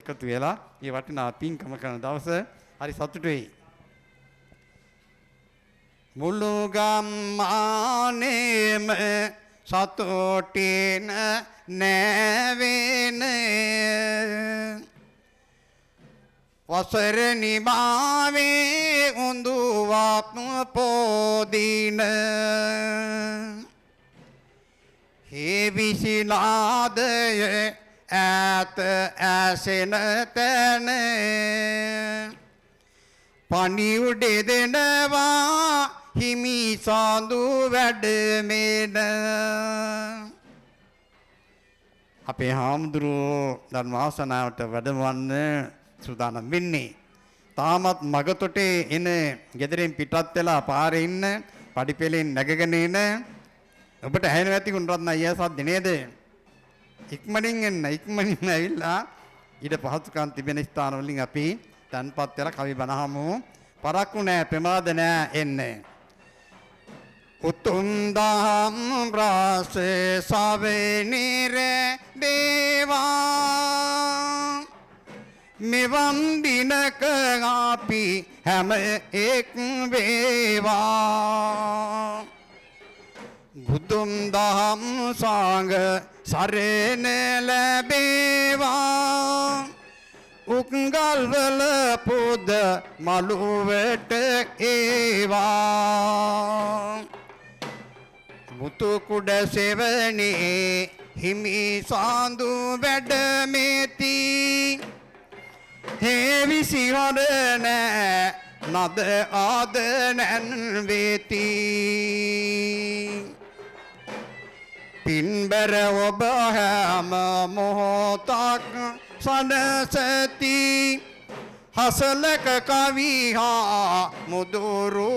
එකතු වෙලා මේ වටිනා පින්කම කරන දවස හරි සතුටුයි. මුළු ගම්මානේම සතුටින් නැවෙන වසර නිමාවේ උඳුවක් පොදින හේ විසිනාදය ඈත ඇසෙන තැන පණිවුඩේ දෙනවා හිමි සාඳු වැඩමෙන අපේ හාමුදුරුවෝ ධර්මාසනාවට වැඩමවන්න සූදානම් වෙන්නේ. තාමත් මගතොටේ එන ගෙදරින් පිටත් වෙලා පාරේ ඉන්න පඩිපෙළෙන් නැගගෙන එන ඔබට ඇහෙනවා ඇති කුණරත්න අයියා සද්ද නේද? ඉක්මනින් එන්න ඉක්මනින් ඇවිල්ලා ඊට පහසුකම් තිබෙන ස්ථාන වලින් අපි තන්පත් වෙලා කවි බණහමු. පරක්කු නෑ ප්‍රමාද නෑ එන්නේ. උතුම් දහම් රාසේ සවෙනිර දේවා මෙවන් දිනක අපි හැම එක් වේවා බුදුම් දහම් සංඝ සරණ ලැබේවා උක්ගල්වල පුද මළුවට ඒවා මුතු කුඩ සෙවණේ හිමි සාඳු වැඩමෙති හේ විසිවරණ නද ආදනන් වෙති පින්බර ඔබ හැම මොහොතක් සනසති හසලක කවිහා මුදුරු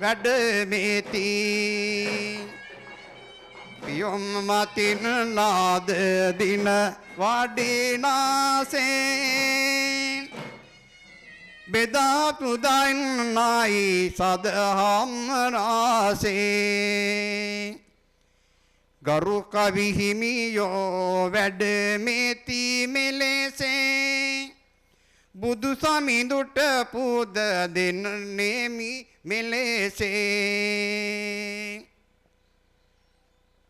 වැඩමෙති පියොම් මතින් නාද දින වඩිනාසේ බෙදා පුදන්නයි සදහම් රාසේ ගරු කවි හිමියෝ වැඩමෙති මෙලෙසේ බුදු සමිඳුට පුද දෙන්නේමි මෙලෙසේ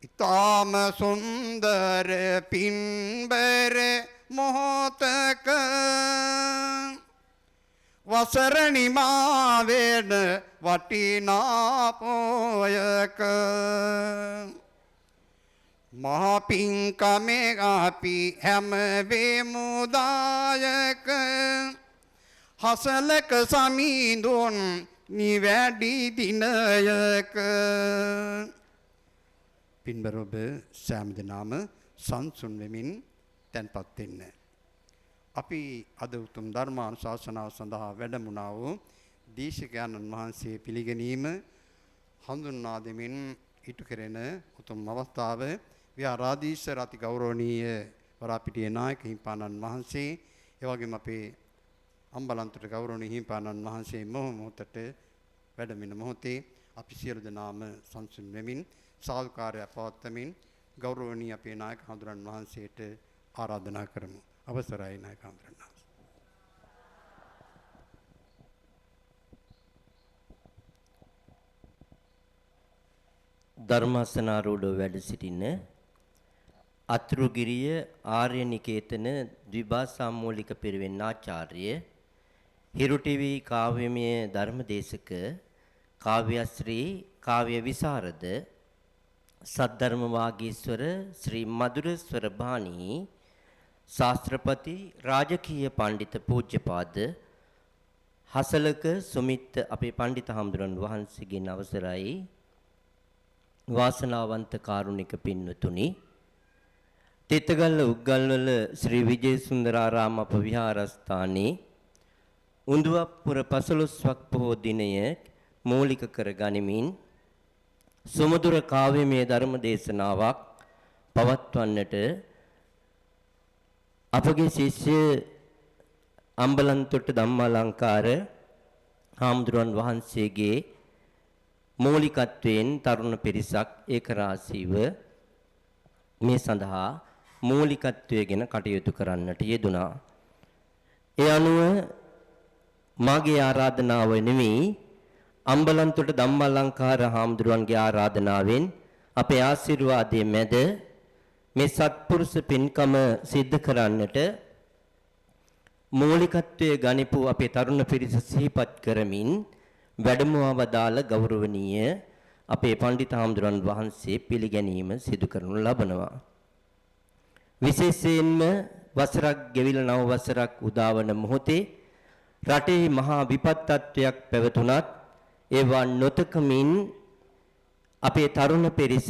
ඊතම සුන්දර පින්බර මොහොතක වසර නිමාවෙන වටිනා පොයක මහා පින්කමේ අපි හැම වෙමු දායක හසලක සමිඳුන් නිවැඩි දිනයක පින්බර ඔබ සෑම දිනම සංසුන් වෙමින් තැන්පත් වෙන්න. අපි අද උතුම් ධර්මානුශාසනාව සඳහා වැඩමුණා වූ දේශකයන්න් වහන්සේ පිළිගැනීම හඳුන්වා දෙමින් ඉටු කෙරෙන උතුම් අවස්ථාව විහාරාධීශ අති ගෞරවනීය වරාපිටියේ නායක හිමිපාණන් වහන්සේ එවැගේම අපේ අම්බලන්තොට ගෞරවනීය හිමිපාණන් වහන්සේ මොහොතට වැඩමින මොහොතේ අපි සියලු දෙනාම සංසුන් වෙමින් සාදුකාරය පවත්වමින් ගෞරවනීය අපේ නායක හඳුරන් වහන්සේට ආරාධනා කරමු. අවසරයි නායක හඳුරන් වහන්සේ. ධර්මාසනාරූඪ වැඩ සිටින අතුරුගිරිය ආර්යනිකේතන ද්විභාෂා මූලික පිරිවෙන් ආචාර්ය හිරු ටීවී කාව්‍යමය ධර්මදේශක කාව්‍යශ්‍රී කාව්‍ය විසරද සද්ධර්ම වාගීස්වර ශ්‍රී මధుර ස්වරභානී ශාස්ත්‍රපති රාජකීය පඬිත පූජ්‍යපාද හසලක සුමිත් අපේ පඬිත හඳුරන් වහන්සේගෙන් අවසරයි වාසනාවන්ත කාරුණික පින්වතුනි තෙතගල්ල උග්ගල්වල ශ්‍රී විජේසුන්දරාරාම අපවිහාරස්ථානයේ උඳුවප්පුර 15ක් පොහෝ දිනය මූලික කර ගනිමින් සුමధుර කාව්‍යමය ධර්ම දේශනාවක් පවත්වන්නට අපගේ ශිෂ්‍ය අම්බලන්තොට ධම්මාලංකාර හාමුදුරන් වහන්සේගේ මූලිකත්වයෙන් තරුණ පිරිසක් ඒකරාශීව මේ සඳහා මූලිකත්වයේගෙන කටයුතු කරන්නට යෙදුණා. ඒ අනුව මාගේ ආරාධනාව නෙමෙයි අම්බලන්තොට ධම්මාලංකාර හාමුදුරුවන්ගේ ආරාධනාවෙන් අපේ ආශිර්වාදයේ මැද මේ සත්පුරුෂ පින්කම සිද්ධ කරන්නට මූලිකත්වයේ ගනිපු අපේ තරුණ පිරිස සිහිපත් කරමින් වැඩමවා වදාළ ගෞරවනීය අපේ පඬිත් හාමුදුරන් වහන්සේ පිළිගැනීම සිදු කරනු ලබනවා. විශේෂයෙන්ම වසරක් ගෙවිලා නව වසරක් උදාවන මොහොතේ රටේ මහා විපත් තත්වයක් පැවතුනත් ඒවා නොතකමින් අපේ තරුණ පිරිස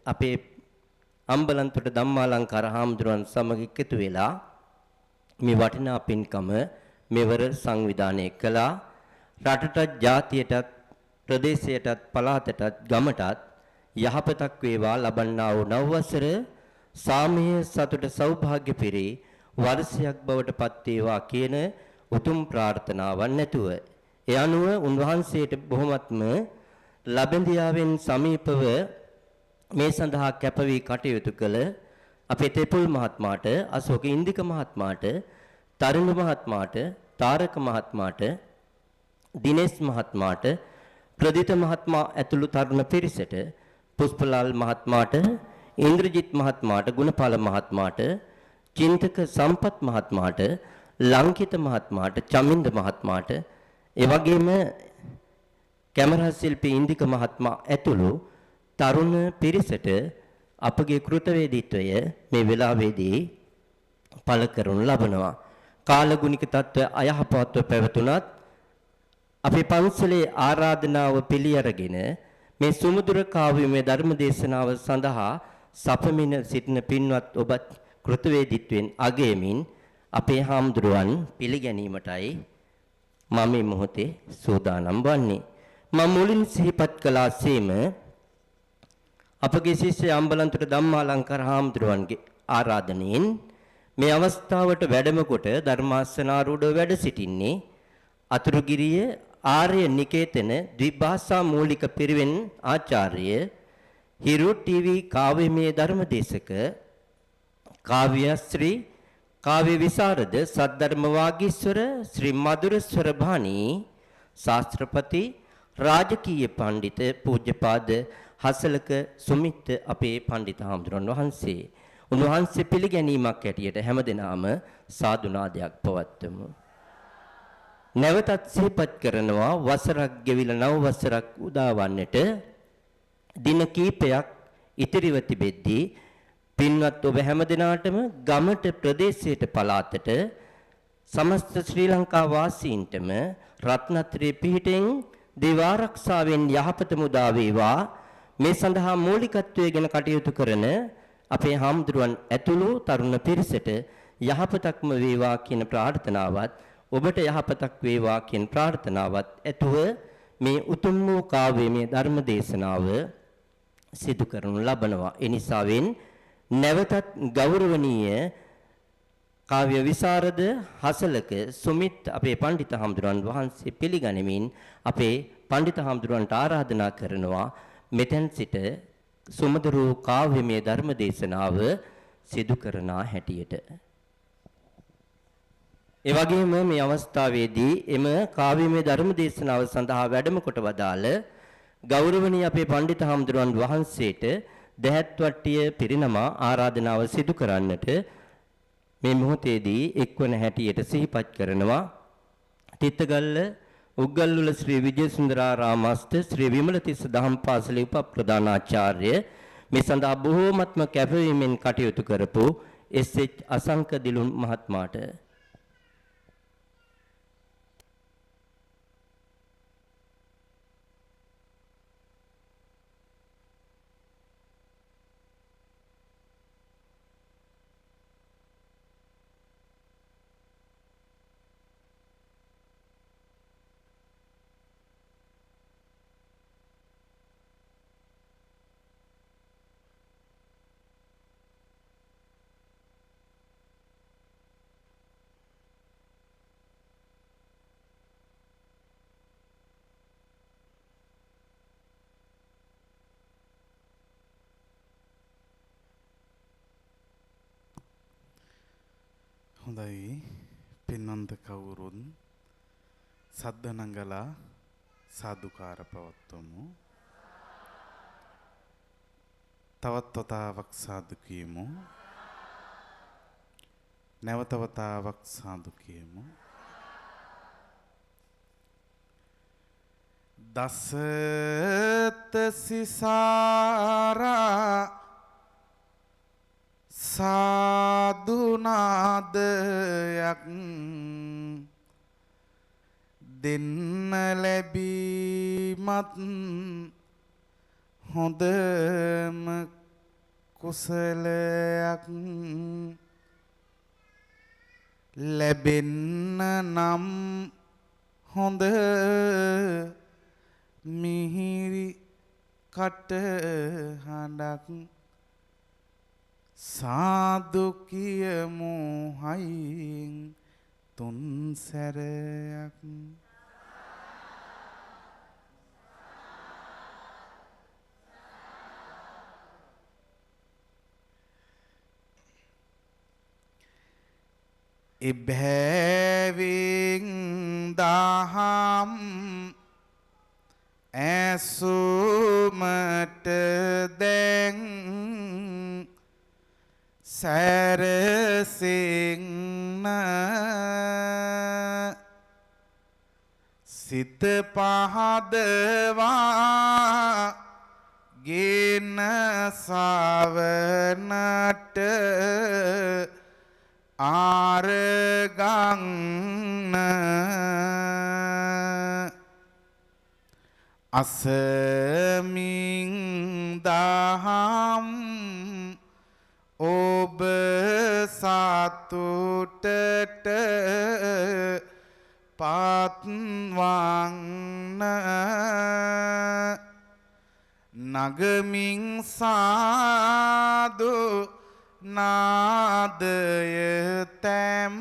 අපේ අම්බලන්තොට ධම්මාලංකාර හාමුදුරන් සමග එකතු වෙලා මේ වටිනා පින්කම මෙවර සංවිධානය කළා. රටටත් ජාතියටත් ප්‍රදේශයටත් පළාතටත් ගමටත් යහපතක් වේවා ලබන්නා වූ නව වසර සාමය සතුට සෞභාග්‍ය පිරී වර්ෂයක් බවට පත් වේවා කියන උතුම් ප්‍රාර්ථනාවක් නැතුව ඒ අනුව උන්වහන්සේට බොහොමත්ම ලබෙන්දියාවෙන් සමීපව මේ සඳහා කැප වී කටයුතු කළ අපේ තෙපුල් මහත්මයාට, අශෝක ඉන්දික මහත්මයාට, තරුණ මහත්මයාට, තාරක මහත්මයාට, දිනේෂ් මහත්මයාට, ප්‍රදිත මහත්මයා ඇතුළු තරුණ පිරිසට, පුෂ්පලාල් මහත්මයාට, ඉන්ද්‍රජිත් මහත්මයාට, ගුණපාල මහත්මයාට, චින්තක සම්පත් මහත්මයාට, ලංකිත මහත්මයාට, චමින්ද මහත්මයාට, ඒ වගේම කැමරා ශිල්පී ඉන්දික මහත්මයා ඇතුළු තරුණ පිරිසට අපගේ කෘතවේදීත්වය මේ වෙලාවේදී පළ කරනු ලබනවා. කාලගුණික තත්ත්වය අයහපත්ව පැවතුනත් අපේ පන්සලේ ආරාධනාව පිළි අරගෙන මේ සුමුදුර කාව්‍යමය ධර්ම දේශනාව සඳහා සපමින සිටින පින්වත් ඔබත් කෘතවේදීත්වයෙන් අගයමින් අපේ හාමුදුරුවන් පිළිගැනීමටයි මම මේ මොහොතේ සූදානම් වන්නේ. මම මුලින් සිහිපත් කළාseම අපගේ ශිෂ්‍ය අම්බලන්තොට ධම්මාලංකාර හාමුදුරුවන්ගේ ආරාධනෙන් මේ අවස්ථාවට වැඩම කොට ධර්මාසනාරූඪව වැඩ සිටින්නේ අතුරුගිරිය ආර්ය නිකේතන ද්විභාෂා මූලික පිරිවෙන් ආචාර්ය හිරු ටීවී කාව්‍යමය ධර්මදේශක කාව්‍යශ්‍රී කාව්‍ය විසරද සද්ධර්ම වාගීස්වර ශ්‍රී මధుරස්වර භාණී ශාස්ත්‍රපති රාජකීය පඬිත පූජ්‍යපාද හසලක සුමිත් අපේ පඬිත හාමුදුරන් වහන්සේ. උන්වහන්සේ පිළිගැනීමක් ඇටියට හැමදෙනාම සාදුනාදයක් පවත්වමු. නැවතත් සිහිපත් කරනවා වසරක් ගෙවිලා නව වසරක් උදාවන්නට දින කීපයක් ඉතිරිව තිබෙද්දී පින්වත් ඔබ හැමදෙනාටම ගමට ප්‍රදේශයට පළාතට සමස්ත ශ්‍රී ලංකා වාසීන්ටම රත්නත්‍රයේ පිහිටෙන් දේව ආරක්ෂාවෙන් යහපත මුදා වේවා. මේ සඳහා මූලිකත්වයෙන් කටයුතු කරන අපේ හාමුදුරුවන් ඇතුළු තරුණ පිරිසට යහපතක්ම වේවා කියන ප්‍රාර්ථනාවත් ඔබට යහපතක් වේවා කියන ප්‍රාර්ථනාවත් ඇතුව මේ උතුම් වූ කාව්‍යමය ධර්ම දේශනාව සිදු කරනු ලබනවා. ඒ නිසාවෙන් නැවතත් ගෞරවනීය කාව්‍ය විසරද හසලක සුමිත් අපේ පඬිත හාමුදුරුවන් වහන්සේ පිළිගනිමින් අපේ පඬිත හාමුදුරුවන්ට ආරාධනා කරනවා මෙතෙන් සිට සුමధుරු කාව්‍යමය ධර්ම දේශනාව සිදු කරන හැටියට. ඒ වගේම මේ අවස්ථාවේදී එම කාව්‍යමය ධර්ම දේශනාව සඳහා වැඩම කොට වදාළ ගෞරවනීය අපේ පඬිත හාමුදුරුවන් වහන්සේට දැහැත් වට්ටිය පිරිනමා ආරාධනාව සිදු කරන්නට මේ මොහොතේදී එක්වන හැටියට සිහිපත් කරනවා. තිත්තගල්ල උග්ගල්වල ශ්‍රී විජේසුන්දරාරාමස්ත ශ්‍රී විමලතිස්ස දහම් පාසලේ උපප්‍රධානාචාර්ය මේ සඳහා බොහෝමත්ම කැපවීමෙන් කටයුතු කරපු එස්.එච්. අසංක දිලුන් මහත්මයාට හොඳයි පින්නන්ත කවුරුන් සද්දනංගලා සාදුකාර පවත්වමු. තවත් වතාවක් සාදු කියමු. නැවත වතාවක් සාදු කියමු. දසත සිසාරා සාදුනාදයක් දෙන්න ලැබීමත් හොඳම කුසලයක් ලැබෙන්න නම් හොඳ මිහිරි කටහඬක් සාදු කියමු හයින් තුන් සැරයක් ඉබ්බැවින් දහම් ඇසුමට දැන් සැරසින්න සිත පහදවා ගෙන සවනට ආරගන්න අසමින් දහම් ඔබ සතුටට පත්වන්න නගමින් සාදු නාදය තැම්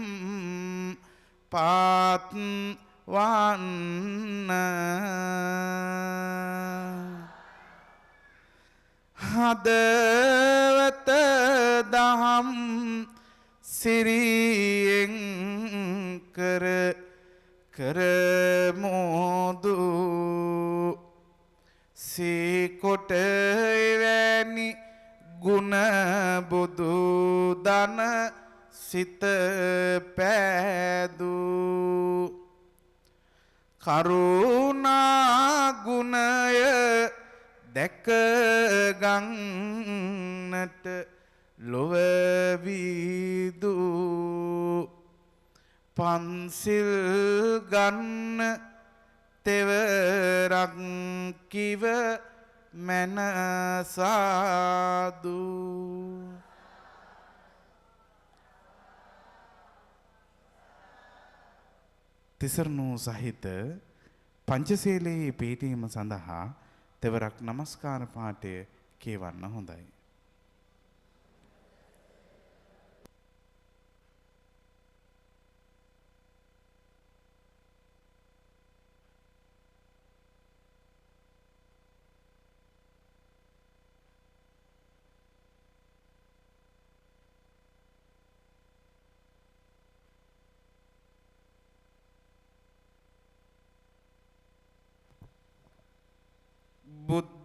පත්වන්න හදවත දහම් සිරියෙන් කර කරමෝදු සීකොට එවැනි ගුණ බුදු දන සිත පෑදු කරුණා ගුණය දැක ගන්නට ලොව විදු පන්සිල් ගන්න තෙවරක් කිව මැන සාදු තිසරණු සහිත පංචශීලයේ පිහිටීම සඳහා තෙවරක් නමස්කාර පාඨය කියවන්න හොඳයි.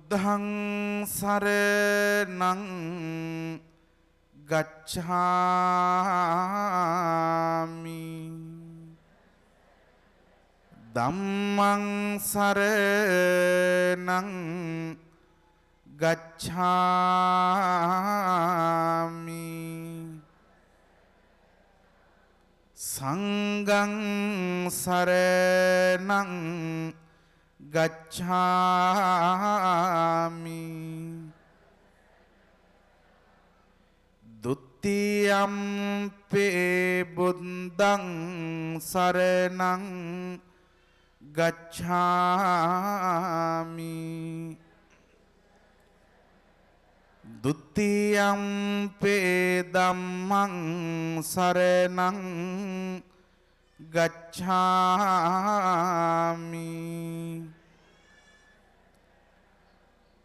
බුද්ධං සරණං ගච්ඡාමි ධම්මං සරණං ගච්ඡාමි සංඝං සරණං ගච්ඡාමි ဒုတိယံ පේ බුද්ධං සරණං ගච්ඡාමි ဒုတိယံ පේ ධම්මං සරණං ගච්ඡාමි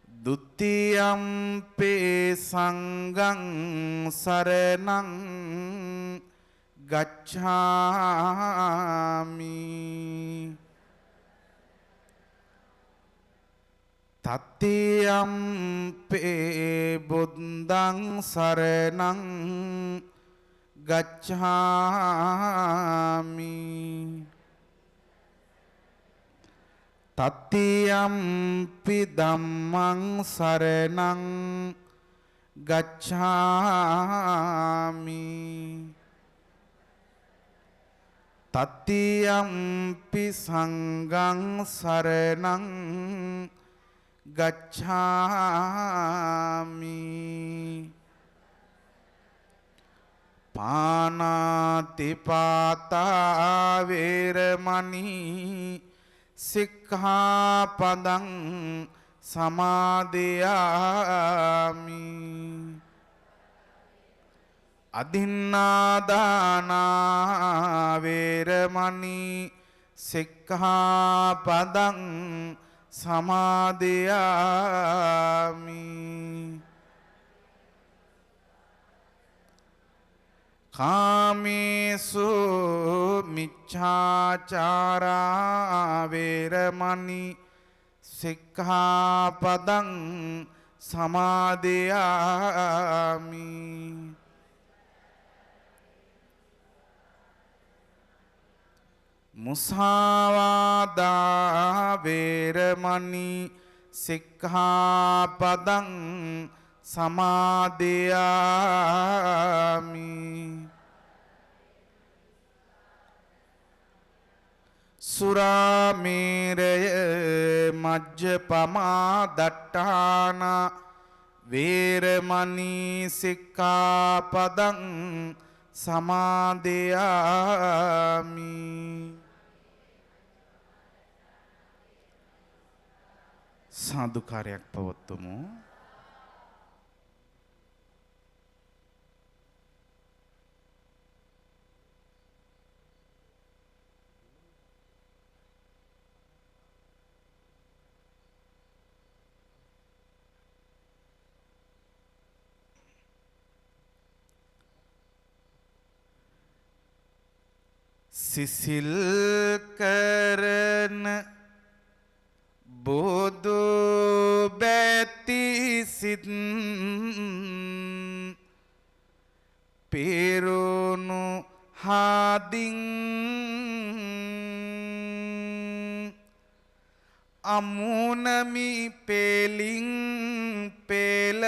ဒုတိယံ පේ සංඝං සරණං ගච්ඡාමි තත්තියම්පේ බුද්ධං සරණං ගච්ඡාමි තත්තියම්පි ධම්මං සරණං ගච්ඡාමි තත්තියම්පි සංඝං සරණං ගච්ඡාමි පානාතිපාතා වේරමණී සික්ඛාපදං සමාදියාමි අදින්නාදානා වේරමණී සික්ඛාපදං සමාදියාමි කාමේසු මිච්ඡාචාරා වේරමණී සික්ඛාපදං සමාදියාමි මුසාවාදා වේරමණී සික්ඛාපදං සමාදියාමි සුරාමේරය මජ්ජපමා දට්ඨාන වේරමණී සික්ඛාපදං සමාදියාමි සාදුකාරයක් පවත්වමු සිසිල් කරන බෝදු බැති සිත් පෙරුණු හාදින් අමුණමි පෙලින් පෙළ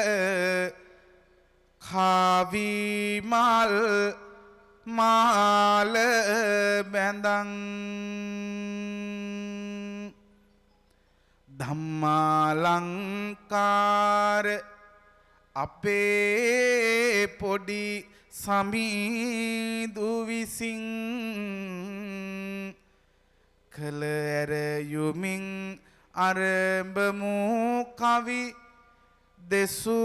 කාවි මල් මාල බැඳන් ධම්මාලංකාර අපේ පොඩි සමීදු විසින් කළ ඇරයුමින් අරඹමු කවි දෙසුම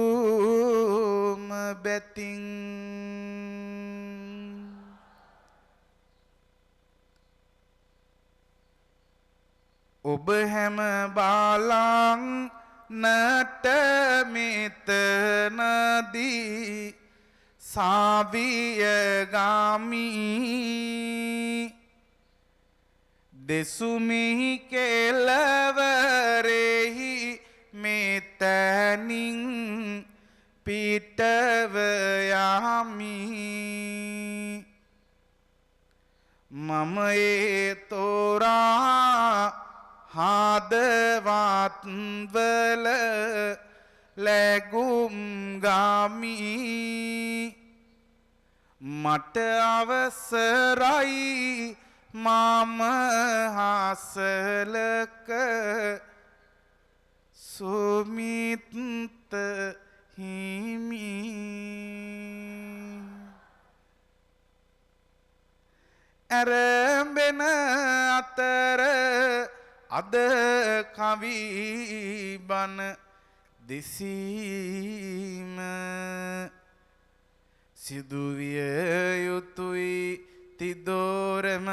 බැතින් ඔබ හැම බාලං නට මෙතනදී සාවිය ගාමි දෙසුමිහි කෙලවරෙහි මෙතනින් පිටව යමි මම ඒ තෝරා හදවත්වල ලැබුම් ගාමි මට අවසරයි මම හසලක සුමිත් හිමි ඇරඹෙන අතර අද කවි බන දෙසීම සිදුවිය යුතුයි තිදෝරම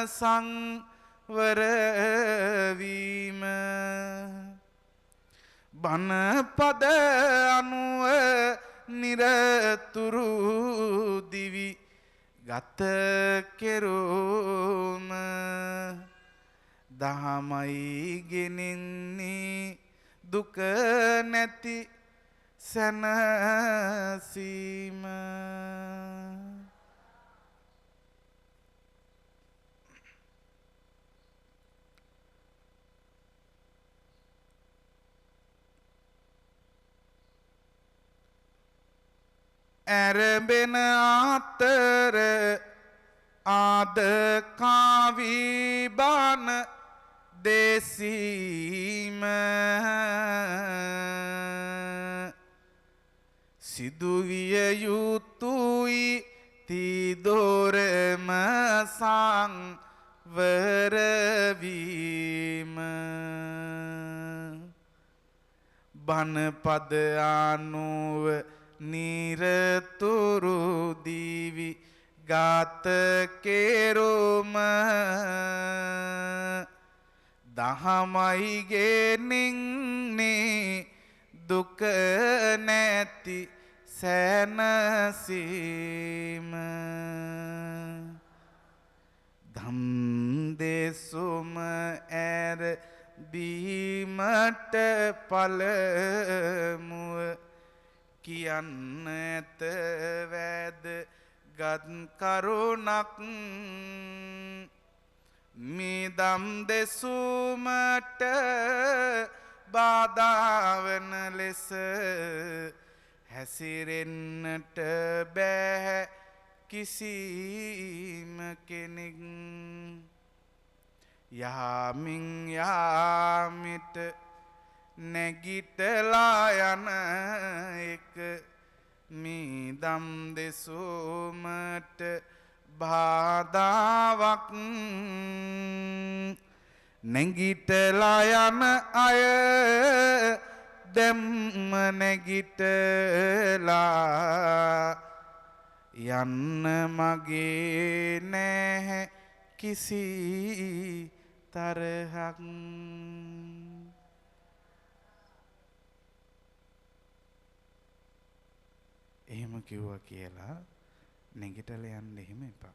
සංවර වීම බණ පද අනුව නිරතුරු දිවි ගත කෙරුම දහමයි ගෙනෙන්නේ දුක නැති සැනසීම. ඇරඹෙන අතර ආද කාවිබාන දෙසීම සිදුවිය යුතුයි තිදොරම සංවරවීම. බණපද අනුව නිරතුරු දිවි ගාත කෙරුම දහමයි ගෙනෙන්නේ දුක නැති සැනසීම. ධම් දෙසුම ඇර බීමට පළමුව කියන්න ඇත වැදගත් කරුණක්. මේ දම් දෙසුමට බාධාවන ලෙස හැසිරෙන්නට බැහැ කිසිම කෙනෙක්. යාමින් යාමිට නැගිටලා යන එක මේ දම් දෙසුමට බාධාවක්. නැගිටලා යන අය දැම්ම නැගිටලා යන්න මගේ නැහැ කිසි තරහක්. එහෙම කිව්වා කියලා නැගිටලා යන්න එහෙම එපා.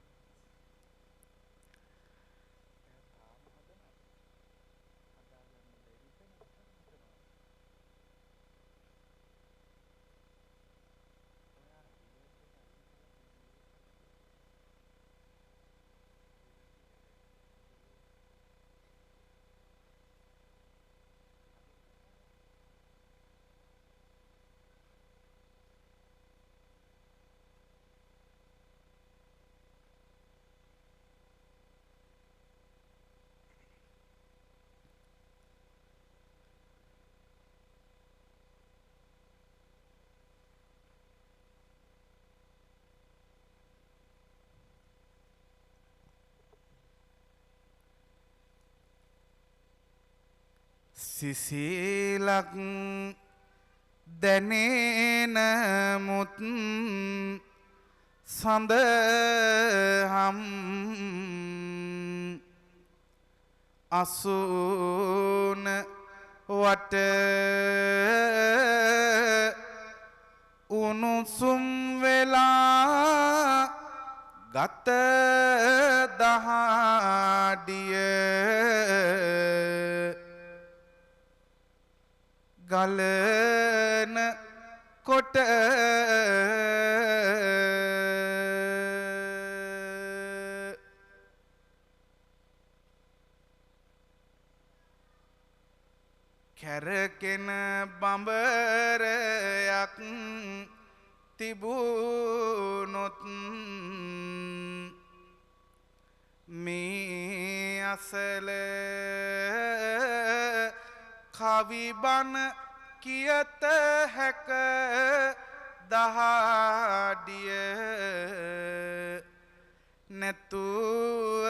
සිසිලක් දැනෙන මුත් සඳහම් අසුන වට උණුසුම් වෙලා ගත දහඩිය ගලන කොට කැරකෙන බඹරයක් තිබුණොත් මේ අසල කවිබන කියත හැක දහඩිය නැතුව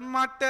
මට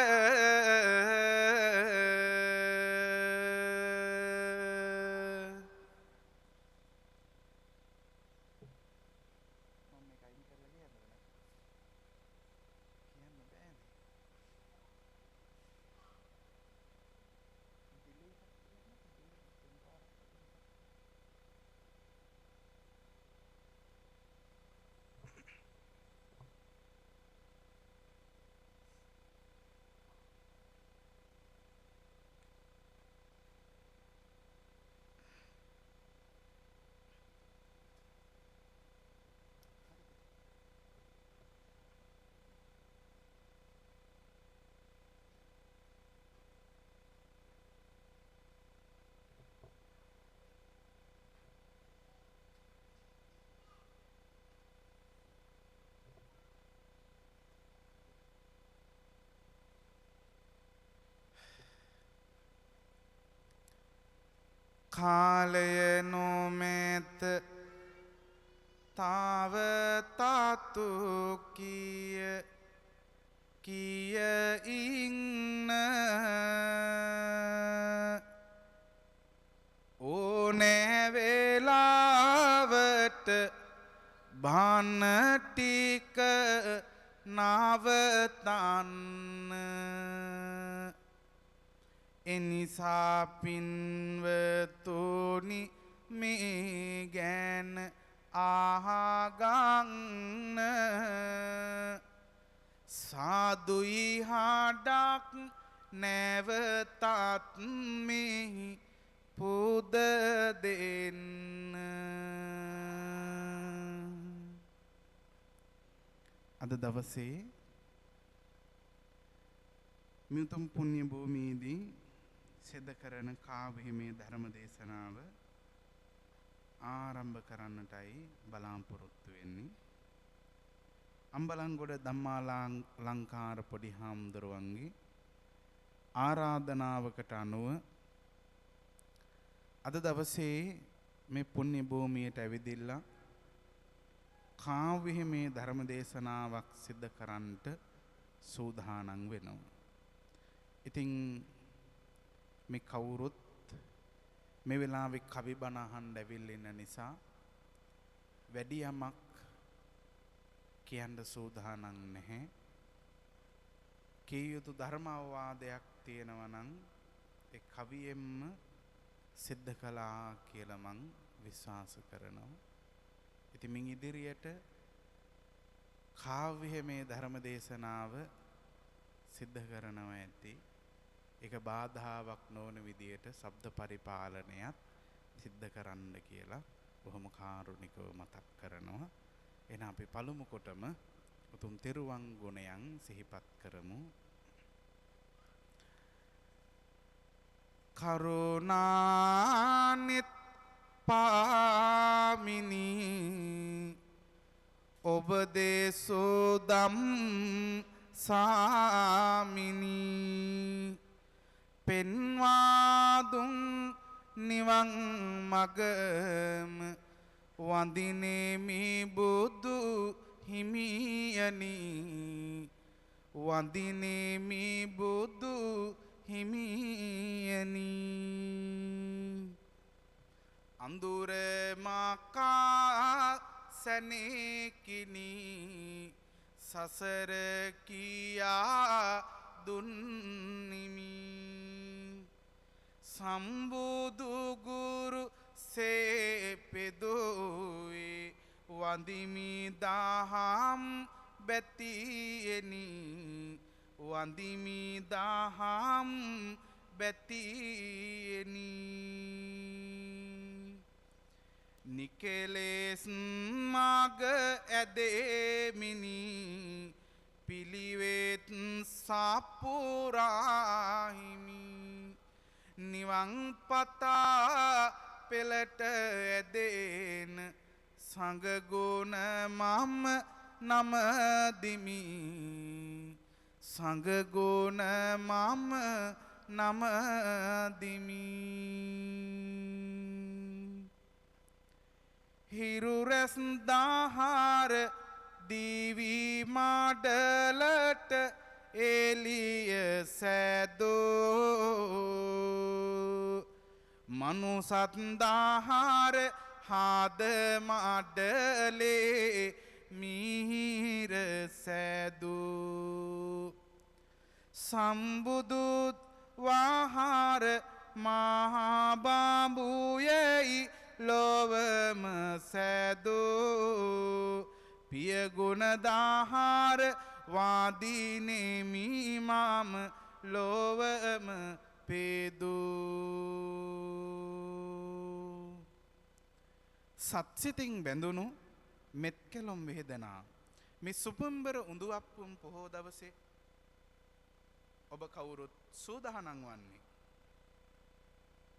කාලය නොමැත තාව තාතු කිය ඉන්න ඕනෑ වෙලාවට බාන ටික නවතන්න එනිසා පින්වතුනි මේ ගැන ආගන්න සාදුයි හඩක් නැවතත් මෙහි පුද දෙන්න අද දවසේ මිතුම් පුණ්‍ය භූමියේදී සිද්ධ කරන කාව්‍යමය ධර්ම දේශනාව ආරම්භ කරන්නටයි බලාපොරොත්තු වෙන්නේ. අම්බලන්ගොඩ ධම්මාලංකාර පොඩි හාමුදුරුවන්ගේ ආරාධනාවකට අනුව අද දවසේ මේ පුණ්‍ය භූමියට ඇවිදිලා කාව්‍යමය ධර්ම දේශනාවක් සිද්ධ කරන්නට සූදානම් වෙනවා. ඉතින් මේ කවුරුත් මේ වෙලාවේ කවි බණ අහන්න ඇවිල්ලා ඉන්න නිසා වැඩි යමක් කියන්න සූදානම් නැහැ. කිය යුතු ධර්ම අවවාදයක් තියෙනවා නම් ඒ කවියෙන්ම සිද්ධ කළා කියලා මං විශ්වාස කරනවා. ඉතින් මින් ඉදිරියට කාව්‍යමය ධර්ම දේශනාව සිද්ධ කරනවා ඇති. ඒක බාධාවක් නොවන විදියට ශබ්ද පරිපාලනයත් සිද්ධ කරන්න කියලා බොහොම කාරුණිකව මතක් කරනවා. එහෙනම් අපි පළමු කොටම උතුම් තෙරුවන් ගුණයන් සිහිපත් කරමු. කරුණානිත් පාමිනි ඔබ දේසෝදම් සාමිනි පෙන්වාදුන් නිවන් මගම වඳිනේමි බුදු හිමියනි වඳිනේමි බුදු හිමියනි අඳුර මකා සැනකිනි සසර කියා දුන්නිමි සම්බුදු ගුරු සේපෙදුවේ වඳිමි දහම් බැතියනි වඳිමි දහම් බැතියනි නිකලෙස් මග ඇදෙමිනි පිළිවෙත් සපුරාහිමි නිවන් පතා පෙළට ඇදෙන සංගුණ මම නමදිමි සංගුණ මම නමදිමි හිරු රැස් දහර දිවි මඩලට එළිය සැදෝ මනුසත් දහර හද මඩලේ මිහිර සැදෝ සම්බුදුත් වහර මහා බඹුයයි ලොවම සැදෝ පියගුණ දහර වාදිනෙමි මම ලොවම පෙදූ සත්සිතින් බැඳුණු මෙත්කැලොම් වේදනා මේ සුපුම්බර උඳුවප්පුම් පොහෝ දවසේ ඔබ කවුරුත් සූදානම් වන්නේ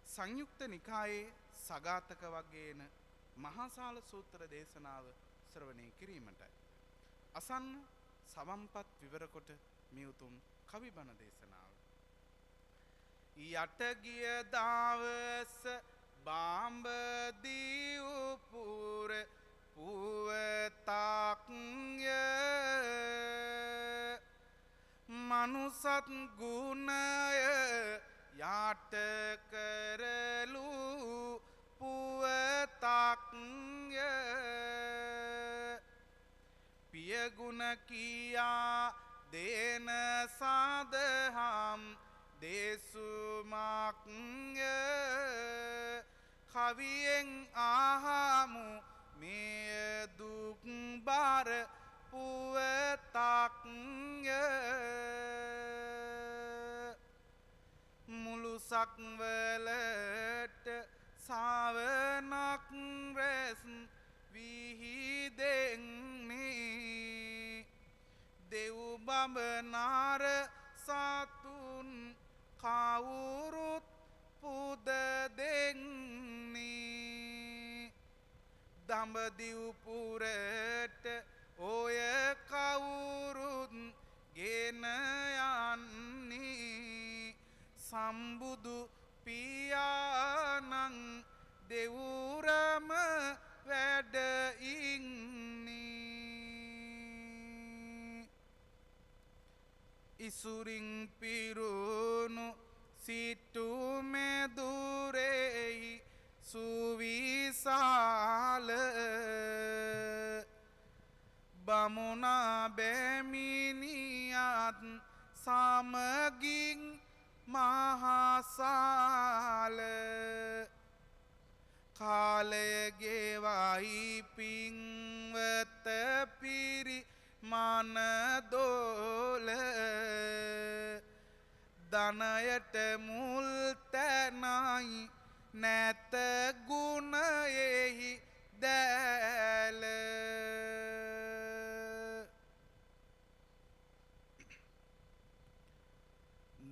සංයුක්ත නිකායේ සගතක වගේන මහාසාල සූත්‍ර දේශනාව ශ්‍රවණය කිරීමටයි. අසන්න සවම්පත් විවර කොට මේ උතුම් කවි බණ දේශනාව. යට ගිය දවස බාඹදී උපුර පුවතක්ය මනුසත් ගුණය යට කරලු පුවතක්ය පියගුණ කියා දේන සාදහම් දේසුමක්ය කවියෙන් ආහමු මෙය දුක් බර පුවතක්ය මුළු සක්වලට සාවනක් රැස් විහිදෙන්නේ දෙව් බඹනාර සතුන් කවුරුත් පුද දෙන්නේ දඹදිව් පුරට ඔය කවුරුත් ගෙන යන්නේ සම්බුදු පියාණන් දෙවුරම වැඩ ඉන්නේ ඉසුරින් පිරුණු සිටු මෙදුරෙහි සුවිසාල බමුණා බැමිණියත් සමගින් මහසාල කාලය ගෙවයි පින්වත පිරි මනදෝල ධනයට මුල් තැනයි නැත ගුණයෙහි දැල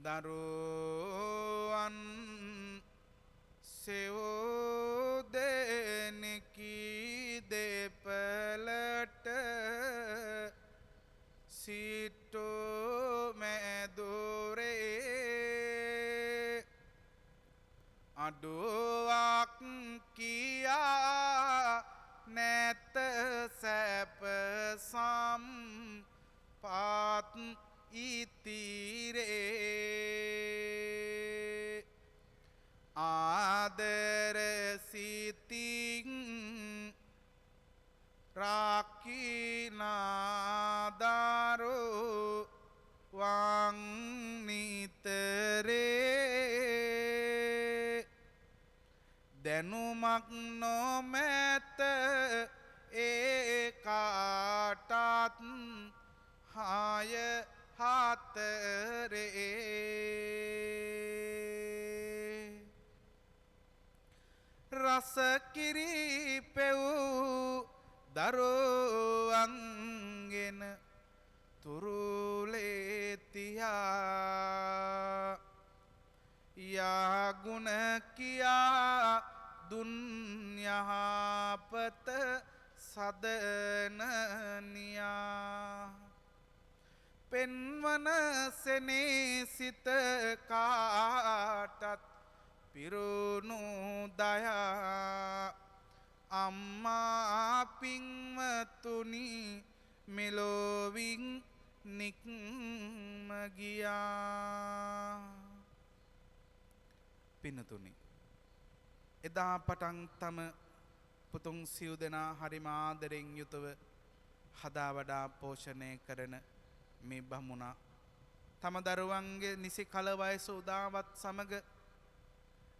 දරුවන් සෙව්දෙනෙකි දෙපලට සිටෝ මැදුරේ අඩුවක් කියා නැත සැප සම්පත් ඉතිරේ ආදර සිතින් රකිනාදරෝ වං නිතරේ දැනුමක් නොමැත ඒකාටත් හය හතරේ රසකිරි පෙවූ දරුවන්ගෙන තුරුලේ තියා යාගුණ කියා දුන් යහපත සදනනියා පෙන්වන සෙනෙසිත කාටත් පිරුණු දයා අම්මා පින්වතුනි මෙලොවින් නික්ම ගියා පින්නතුනි එදා පටන් තම පුතුන් සිව් දෙනා හරිම ආදරෙන් යුතුව හදා වඩා පෝෂණය කරන මේ බමුණා තම දරුවන්ගේ නිසි කල වයස උදාවත් සමග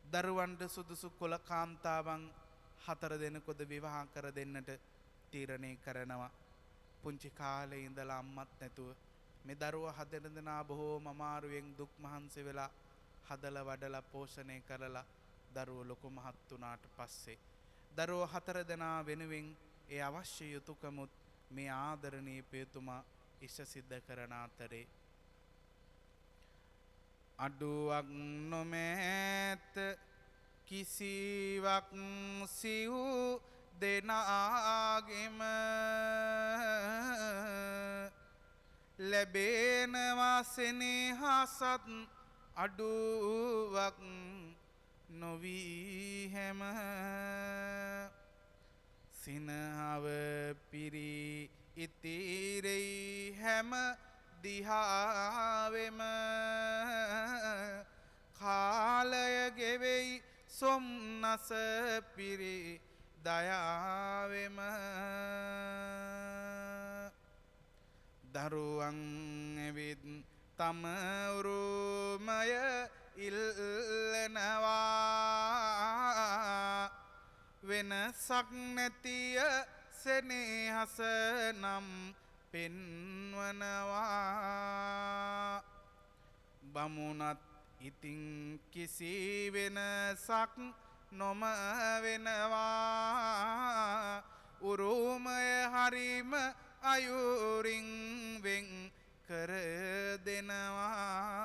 දරුවන්ට සුදුසු කොළ කාන්තාවන් 4 දෙනෙකුද විවාහ කර දෙන්නට තීරණය කරනවා. පුංචි කාලේ ඉඳලා අම්මත් නැතුව මේ දරුවා 4 දෙනා බොහෝම අමාරුවෙන් දුක් මහන්සි වෙලා හදලා වඩලා පෝෂණය කරලා දරුවෝ ලොකු මහත් වුණාට පස්සේ දරුවෝ 4 දෙනා වෙනුවෙන් ඒ අවශ්‍ය යුතුයකමුත් මේ ආදරණීය පියතුමා ඉෂ සිද්ධ කරන අතරේ අඩුවක් නොමැත කිසිවක් සිව් දෙනාගෙම ලැබෙනවා සෙනෙහසත් අඩුවක් නොවී හැම සිනහව පිරි ඉතිරෙයි හැම දිහාවෙම කාලය ගෙවෙයි සොම්නස පිරි දයාවෙම දරුවන් එවිත් තම උරුමය ඉල්ලනවා වෙනසක් නැතිය සෙනෙහස නම් පෙන්වනවා බමුණත් ඉතින් කිසි වෙනසක් නොම වෙනවා උරුමය හරිම අයුරින් වෙන් කර දෙනවා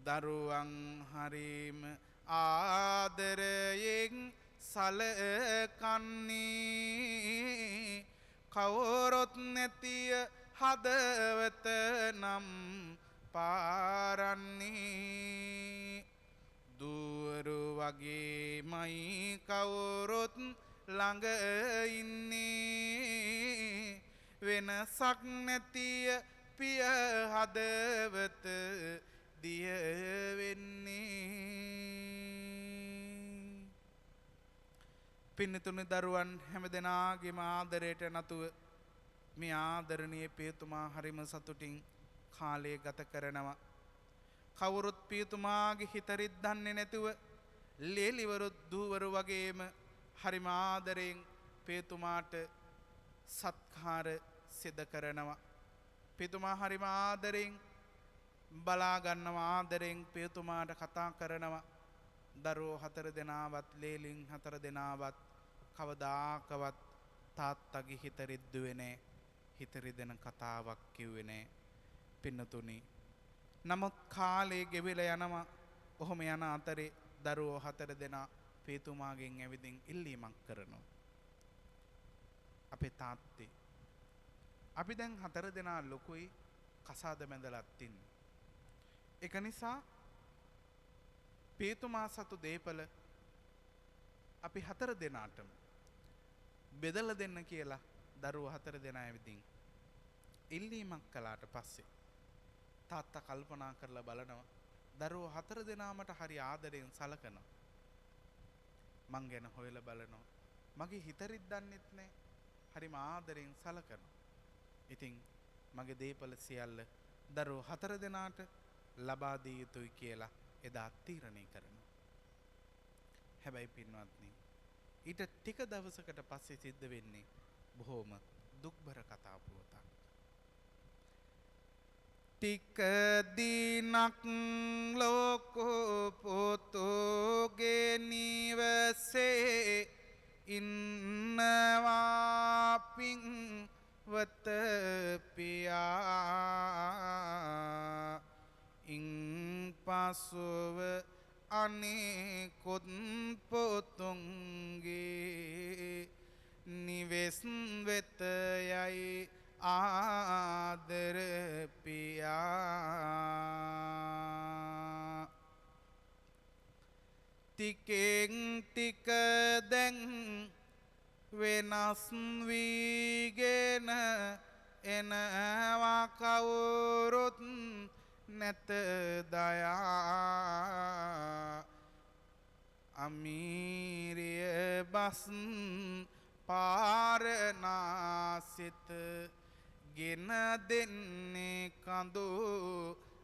දරුවන් හරිම ආදරයෙන් සලකන්නේ කවුරුත් නැතිය හදවත නම් පාරන්නේ දුවරු වගේමයි කවුරුත් ළඟ ඉන්නේ වෙනසක් නැතිය පිය හදවත දිය වෙන්නේ පින්නතුනි දරුවන් හැමදෙනාගේම ආදරයට නතුව මේ ආදරණීය පියතුමා හරිම සතුටින් කාලය ගත කරනවා කවුරුත් පියතුමාගේ හිත රිද්දන්නේ නැතුව ලේලිවරුත් දූවරු වගේම හරිම ආදරයෙන් පියතුමාට සත්කාර සිදු කරනවා පියතුමා හරිම ආදරෙන් බලා ගන්නවා ආදරෙන් පියතුමාට කතා කරනවා දරුවෝ 4 දෙනාවත් ලේලින් 4 දෙනාවත් කවදාකවත් තාත්තගේ හිත රිද්දුවේ නැහැ හිත රිදෙන කතාවක් කිව්වේ නැහැ පින්නතුනි නමුත් කාලේ ගෙවිලා යනවා ඔහොම යන අතරේ දරුවෝ 4 දෙනා පියතුමාගෙන් ඇවිදින් ඉල්ලීමක් කරනවා අපේ තාත්තේ අපි දැන් 4 දෙනා ලොකුයි කසාද බැඳලත් ඉන්නේ ඒක නිසා පියතුමා සතු දීපල අපි 4 දෙනාටම බෙදලා දෙන්න කියලා දරුවෝ 4 දෙනා ඇවිදින් ඉල්ලීමක් කළාට පස්සේ තාත්තා කල්පනා කරලා බලනවා දරුවෝ 4 දෙනාමට හරි ආදරෙන් සලකනවා මං ගැන හොයලා බලනවා මගේ හිත රිද්දන්නෙත් නැහැ හරිම ආදරෙන් සලකනවා ඉතින් මගේ දීපල සියල්ල දරුවෝ 4 දෙනාට ලබා දිය යුතුයි කියලා එදා තීරණය කරනවා හැබැයි පින්වත්නි ඊට ටික දවසකට පස්සේ සිද්ධ වෙන්නේ බොහොම දුක්බර කතා පුවතක් ටික දිනක් ලෝකෝ පොතෝගේ නිවසේ ඉන්නවා පින්වත පියා ඉන් පසුව අනෙකුත් පොතුන්ගේ නිවෙස් වෙත යයි ආදර පියා ටිකෙන් ටික දැන් වෙනස් වීගෙන එනවා කවුරුත් නැත දයා අමීරිය බස් පාරනාසිත ගෙන දෙන්නේ කඳු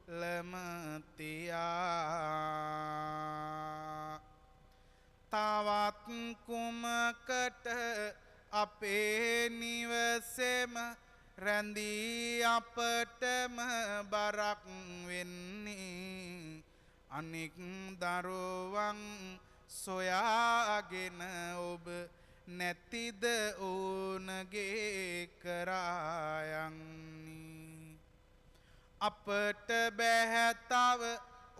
ලමතියා තවත් කුමකට අපේ නිවසේම රැඳී අපටම බරක් වෙන්නේ අනෙක් දරුවන් සොයාගෙන ඔබ නැතිද ඕනගේ කරායන්නේ අපට බැහැතව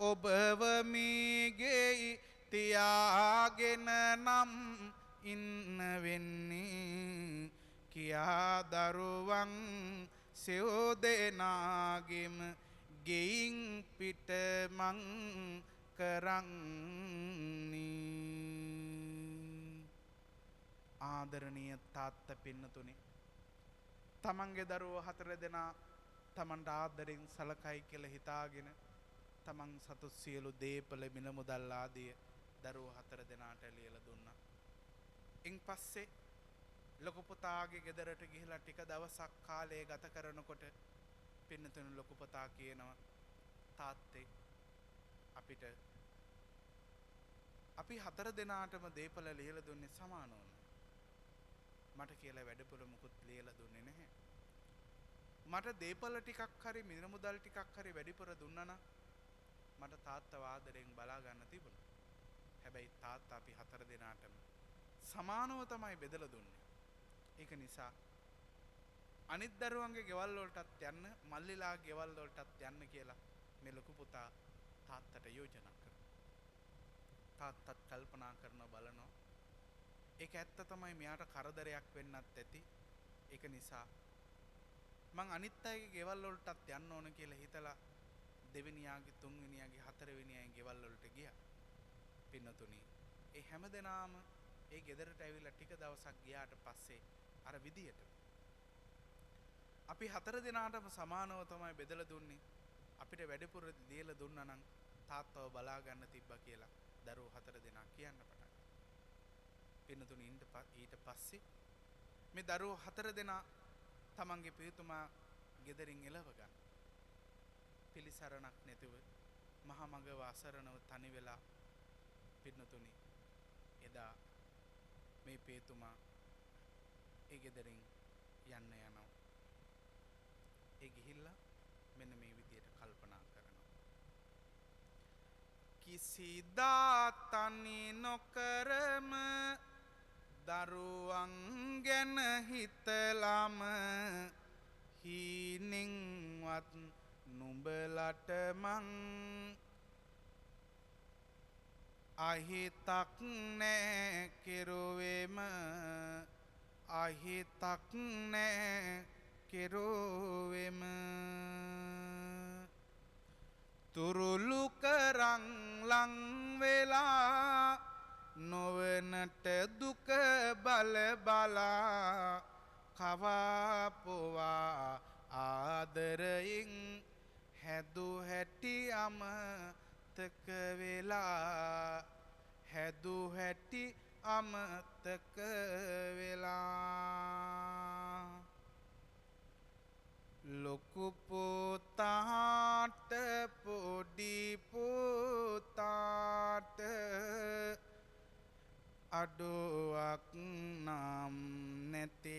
ඔබව මීගෙයි තියාගෙන නම් ඉන්න වෙන්නේ කියා දරුවන් සෙව් දෙනාගෙම ගෙයින් පිට මං කරන්නේ. ආදරණීය තාත්තා පින්නතුනේ තමන්ගේ දරුවෝ 4 දෙනා තමන්ට ආදරෙන් සලකයි කියලා හිතාගෙන තමන් සතු සියලු දේපල මිල මුදල් ආදිය දරුවෝ 4 දෙනාට ලියලා දුන්නා. ඉන් පස්සේ ලොකු පුතාගේ ගෙදරට ගිහිලා ටික දවසක් කාලය ගත කරනකොට පින්නතුණු ලොකු පුතා කියනවා තාත්තේ අපිට අපි 4 දෙනාටම දේපල ලියලා දුන්නේ සමානව. මට කියලා වැඩපොළ මුකුත් ලියලා දුන්නේ නැහැ. මට දේපල ටිකක් හරි මිල මුදල් ටිකක් හරි වැඩිපුර දුන්නා නම් මට තාත්තව ආදරෙන් බලා ගන්න තිබුණා. හැබැයි තාත්තා අපි 4 දෙනාටම සමානව තමයි බෙදලා දුන්නේ. ඒක නිසා අනිත් දරුවන්ගේ ගෙවල් වලටත් යන්න මල්ලිලා ගෙවල් වලටත් යන්න කියලා මේ ලොකු පුතා තාත්තට යෝජනා කරා. තාත්තත් කල්පනා කරන බලනවා ඒක ඇත්ත තමයි මෙයාට කරදරයක් වෙන්නත් ඇති. ඒක නිසා මං අනිත් අයගේ ගෙවල් වලටත් යන්න ඕන කියලා හිතලා දෙවෙනියාගේ තුන්වෙනියාගේ හතරවෙනියාගේ ගෙවල් වලට ගියා. පින්නතුනි ඒ හැමදෙනාම ඒ ගෙදරට ඇවිල්ලා ටික දවසක් ගියාට පස්සේ අර විදියට අපි 4 දෙනාටම සමානව තමයි බෙදලා දුන්නේ. අපිට වැඩිපුර දීලා දුන්නා නම් තාත්තව බලා ගන්න තිබ්බා කියලා දරුවෝ 4 දෙනා කියන්න පටන් ගත්තා. පින්නතුනි ඊට පස්සේ මේ දරුවෝ 4 දෙනා තමන්ගේ පියතුමා ගෙදරින් එළව ගන්න. පිළිසරණක් නැතිව මහා මග වාසරණව තනි වෙලා පින්නතුනි එදා මේ පියතුමා ඒ ගෙදරින් යන්න යනවා. ඒ ගිහිල්ලා මෙන්න මේ විදියට කල්පනා කරනවා. කිසිදා තනි නොකරම දරුවන් ගැන හිතලම හීනෙන්වත් නුඹලට මං අහිතක් නෑ කෙරුවෙම අහිතක් නෑ කෙරුවෙම තුරුළු කරන් ලං වෙලා නොවනට දුක බල බලා කවාපුවා ආදරයෙන් හැදු හැටි අමතක වෙලා හැදු හැටි අමතක වෙලා ලොකු පුතාට පොඩි පුතාට අඩුවක් නම් නැතේ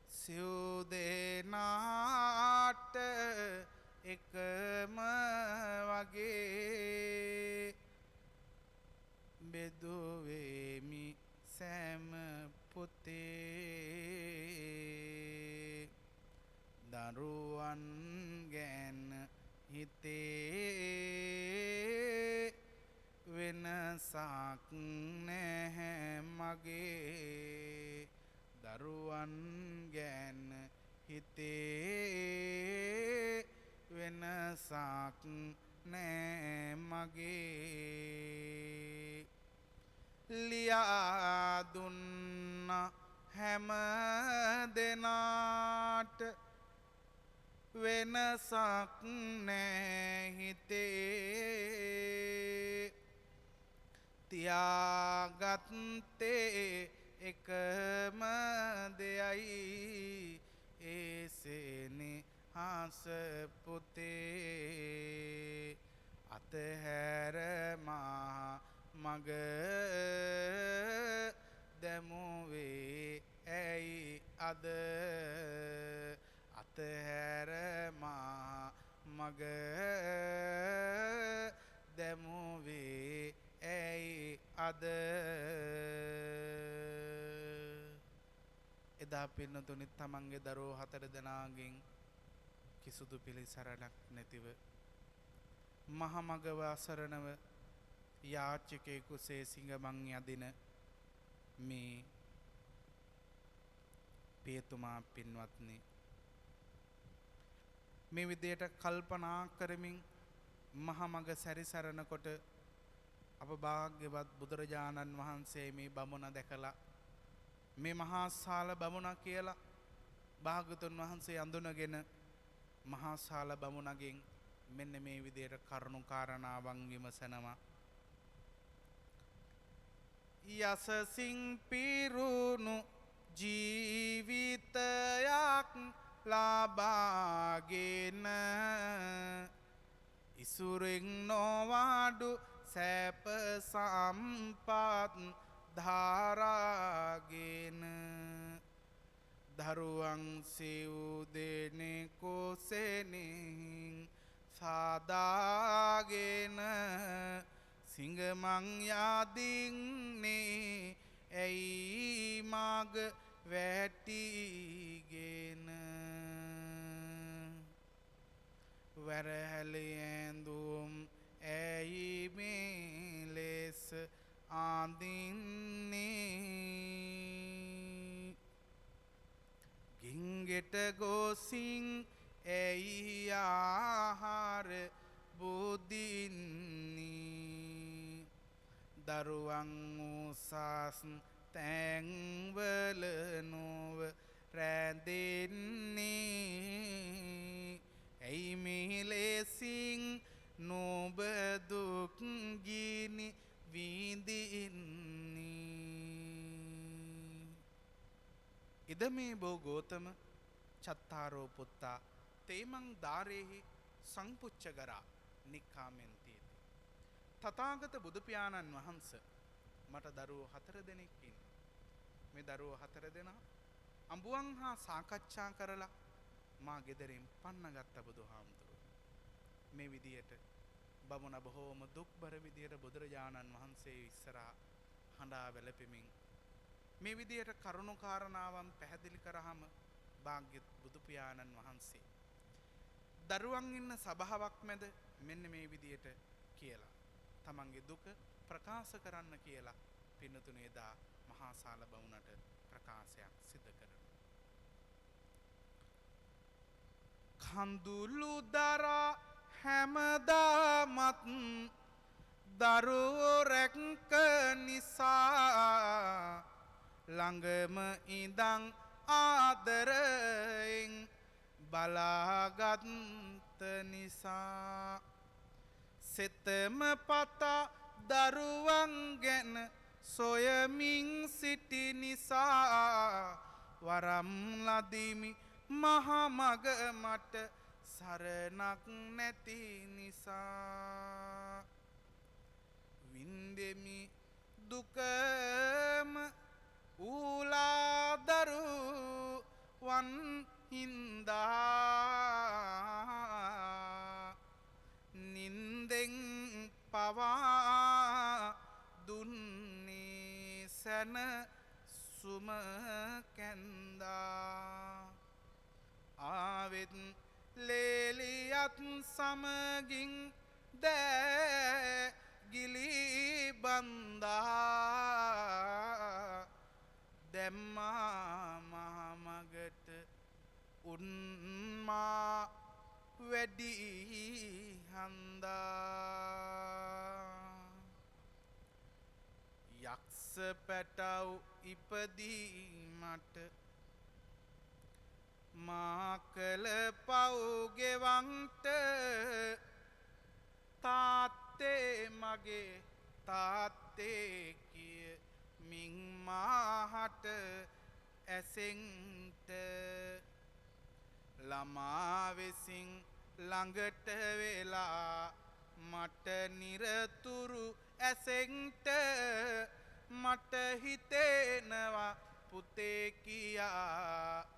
සිව් දෙනාට එකම වගේ බෙදුවෙමි සෑම පුතේ දරුවන් ගැන හිතේ වෙනසක් නැහැ මගේ දරුවන් ගැන හිතේ වෙනසක් නෑ මගේ ලියා දුන්න හැම දෙනාට වෙනසක් නෑ හිතේ තියාගත්තේ එකම දෙයයි ඒසෙනේ හාස පුතේ අතහැර මා මග දැමුවේ ඇයි අද අතහැර මා මග දැමුවේ ඇයි අද එදා පින්නතුනි තමන්ගේ දරුවෝ 4 දෙනාගෙන් කිසිදු පිළිසරණක් නැතිව මහමගව අසරණව යාචකයෙකුසේ සිඟමන් යදින මේ පියතුමා පින්වත්නි මේ විදියට කල්පනා කරමින් මහමඟ සැරිසරනකොට අප භාග්‍යවත් බුදුරජාණන් වහන්සේ මේ බමුණ දැකලා මේ මහා සාල බමුණ කියලා භාග්‍යතුන් වහන්සේ අඳුනගෙන මහා සාල බමුණගෙන් මෙන්න මේ විදියට කරුණු කාරණාවන් විමසනවා. යසසින් පිරුණු ජීවිතයක් ලබාගෙන ඉසුරින් නොවඩු සැප සම්පත් ධාරාගෙන දරුවන් සිව් දෙනෙකු සෙනෙහින් සාදාගෙන සිංගමං යදින්නේ ඇයි මග වැටිගෙන වැරහැලි ඇඳුම් ඇයි මේ ලෙස ආඳින්නේ ගින්ගෙට ගොසින් ඇයි ආහාර බුදින්නේ දරුවන් උසස් තැන්වල නොව රැඳෙන්නේ ඇයි මේ ලෙසින් නොබ දුක් ගිනි විඳින්නේ ඉදමේ බෝ ගෝතම චත්තාරෝ පුත්තා තේමං ධාරේහි සංපුච්චගරා නික්ඛාමෙන්ති තථාගත බුදු පියාණන් වහන්සේ මට දරුවෝ 4 දෙනෙක් ඉන්නවා. මේ දරුවෝ 4 දෙනා අඹුවන් හා සාකච්ඡා කරලා මා ගෙදරින් පන්නගත්ත බුදුහාමුදුරුවෝ. මේ විදියට බමුණ බොහෝම දුක්බර විදියට බුදුරජාණන් වහන්සේ ඉස්සරහා හඬා වැළපෙමින් මේ විදියට කරුණු කාරණාවන් පැහැදිලි කරාම භාග්‍යවත් බුදු පියාණන් වහන්සේ දරුවන් ඉන්න සභාවක් මැද මෙන්න මේ විදියට කියලා තමන්ගේ දුක ප්‍රකාශ කරන්න කියලා පින්නතුනේ දා මහා සාල බමුණට ප්‍රකාශයක් සිදු කරනවා. කඳුළු දරා හැමදාමත් දරුවෝ රැක්ක නිසා ළඟම ඉඳන් ආදරයෙන් බලාගත් නිසා සෙතම පතා දරුවන් ගැන සොයමින් සිටි නිසා වරම් ලදිමි මහමග මට සරණක් නැති නිසා වින්දෙමි දුකම ඌලා දරුවන් හින්දා නින්දෙන් පවා දුන්නේ සැන සුම කැන්දා ආවෙත් ලේලියත් සමගින් දෑ ගිලි බන්දා දැම්මා මහමගට උන්මා වැඩි හන්දා යක්ෂ පැටව් ඉපදීමට මා කළ පව් ගෙවන්ට තාත්තේ මගේ තාත්තේ කිය මින් මාහට ඇසෙන්ට ළමා වෙසින් ළඟට වෙලා මට නිරතුරු ඇසෙන්ට මට හිතෙනවා පුතේ කියා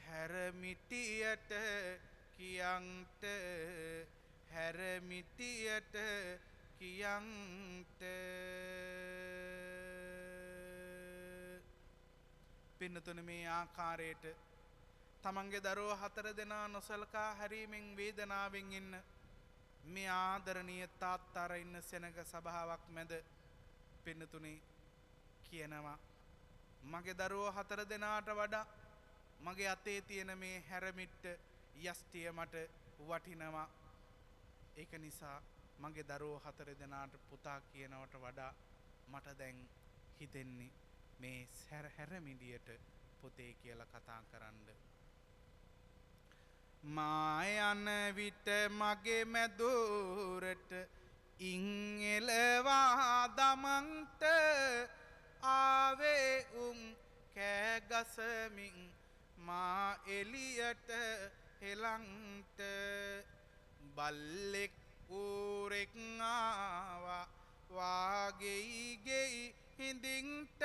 හැරමිටියට කියන්ට හැරමිටියට කියන්ට පින්නතුන මේ ආකාරයට තමන්ගේ දරුවෝ 4 දෙනා නොසලකා හැරීමෙන් වේදනාවෙන් ඉන්න මේ ආදරණීය තාත්තාර ඉන්න සෙනඟ සභාවක් මැද පින්නතුනේ කියනවා මගේ දරුවෝ 4 දෙනාට වඩා මගේ අතේ තියෙන මේ හැරමිට්ට යෂ්ටිය මට වටිනවා. ඒක නිසා මගේ දරුවෝ 4 දෙනාට පුතා කියනවට වඩා මට දැන් හිතෙන්නේ මේ හැරමිඩියට පුතේ කියලා කතා කරන්න. මා යන විට මගේ මැදුරට ඉන් එලවා දමන්ට ආවේ කෑගසමින් මා එලියට හෙලන්ට බල්ලෙක් ඌරෙක් ආවා වාගෙයි ගෙයි හිඳින්ට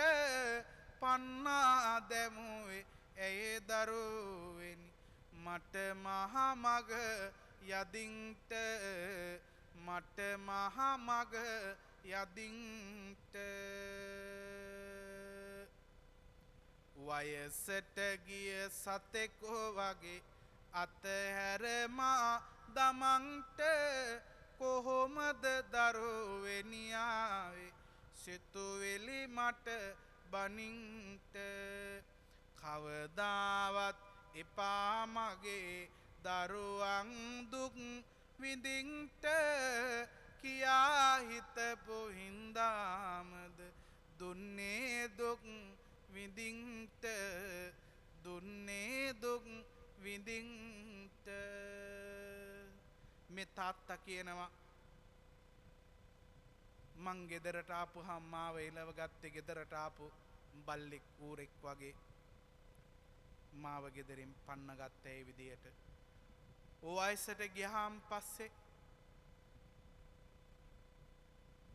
පන්නා දැමුවේ ඇය දරුවෙනි මට මහමග යදින්ට මට මහමග යදින්ට වයසට ගිය සතෙකෝ වගේ අතහැරමා දමන්ට කොහොමද දරුවෙනියාවේ සිතුවිලි මට බනින්ට කවදාවත් එපා මගේ දරුවන් දුක් විඳින්ට කියා හිතපු හින්දාමද දුන්නේ දුක් විඳින්ට දුන්නේ දුක් විඳින්ට මේ තාත්තා කියනවා මං ගෙදරට ආපුහම මාව එලව ගත්තේ ගෙදරට ආපු බල්ලෙක් ඌරෙක් වගේ මාව ගෙදරින් පන්න ගත්තා ඒ විදියට. වයසට ගියාම පස්සේ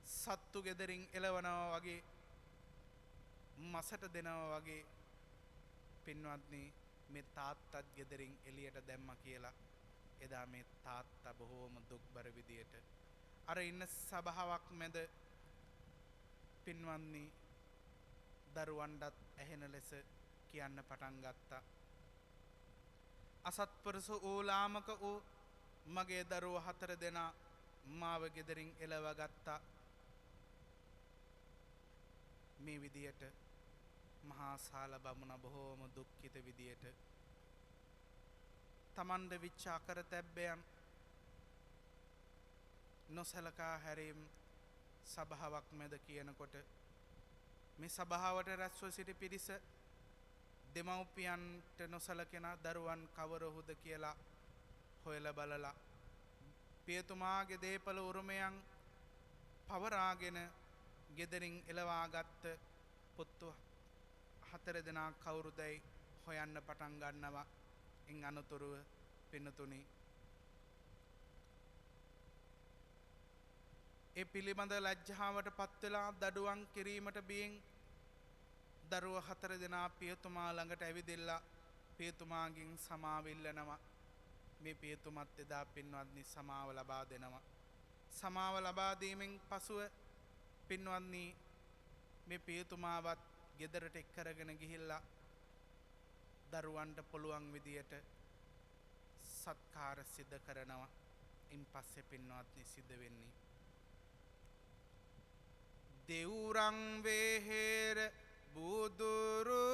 සත්තු ගෙදරින් එලවනවා වගේ මසට දෙනවා වගේ පින්වත්නි මේ තාත්තත් ගෙදරින් එළියට දැම්මා කියලා එදා මේ තාත්තා බොහෝම දුක්බර විදියට අර ඉන්න සභාවක් මැද පින්වත්නි දරුවන්ටත් ඇහෙන ලෙස කියන්න පටන් ගත්තා. අසත්පුරුෂ වූ ලාමක වූ මගේ දරුවෝ 4 දෙනා මාව ගෙදරින් එලව ගත්තා. මේ විදියට මහා සාල බමුණ බොහෝම දුක්ඛිත විදියට තමන්ද විච්චා කර තැබ්බයන් නොසලකා හැරීම් සභාවක් මැද කියනකොට මේ සභාවට රැස්ව සිටි පිරිස දෙමව්පියන්ට නොසලකන දරුවන් කවරහුද කියලා හොයලා බලලා පියතුමාගේ දේපල උරුමයන් පවරාගෙන ගෙදරින් එලවාගත්ත පුත්තු 4 දෙනා කවුරුදයි හොයන්න පටන් ගන්නවා. ඉන් අනතුරුව පින්නතුනි ඒ පිළිබඳ ලැජ්ජාවට පත් වෙලා දඩුවම් කිරීමට බියෙන් දරුවෝ 4 දෙනා පියතුමා ළඟට ඇවිදilla පියතුමාගෙන් සමාව ඉල්ලනවා. මේ පියතුමත් එදා පින්වත්නි සමාව ලබා දෙනවා. සමාව ලබා දීමෙන් පසුව පින්වත්නි මේ පියතුමාවත් ගෙදරට එක් කරගෙන ගිහිල්ලා දරුවන්ට පුළුවන් විදියට සත්කාර සිද්ධ කරනවා. ඉන් පස්සේ පින්වත්නි සිද්ධ වෙන්නේ දෙවුරන් වේහෙර බුදුරුවනින්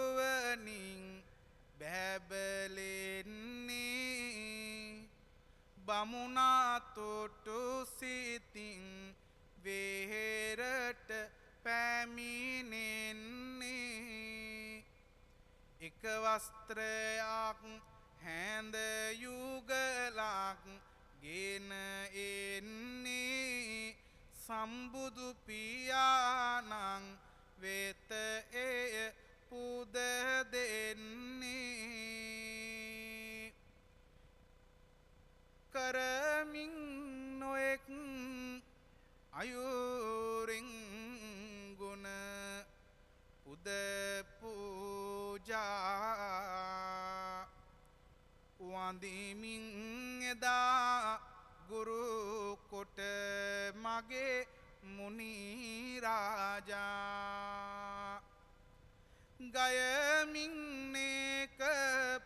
බැබලෙන්නේ බමුණා තොටු සිතින් වේහෙරට පැමිණෙන්නේ එක වස්ත්‍රයක් හැඳ යුගලක් ගෙන එන්නේ සම්බුදු පියාණන් වෙත එය පුද දෙන්නේ කරමින් නොඑක් අයුරින් ගුණ පුද පූජා වඳිමින් එදා ගුරු කොට මගේ මුනි රාජා ගයමින් නේක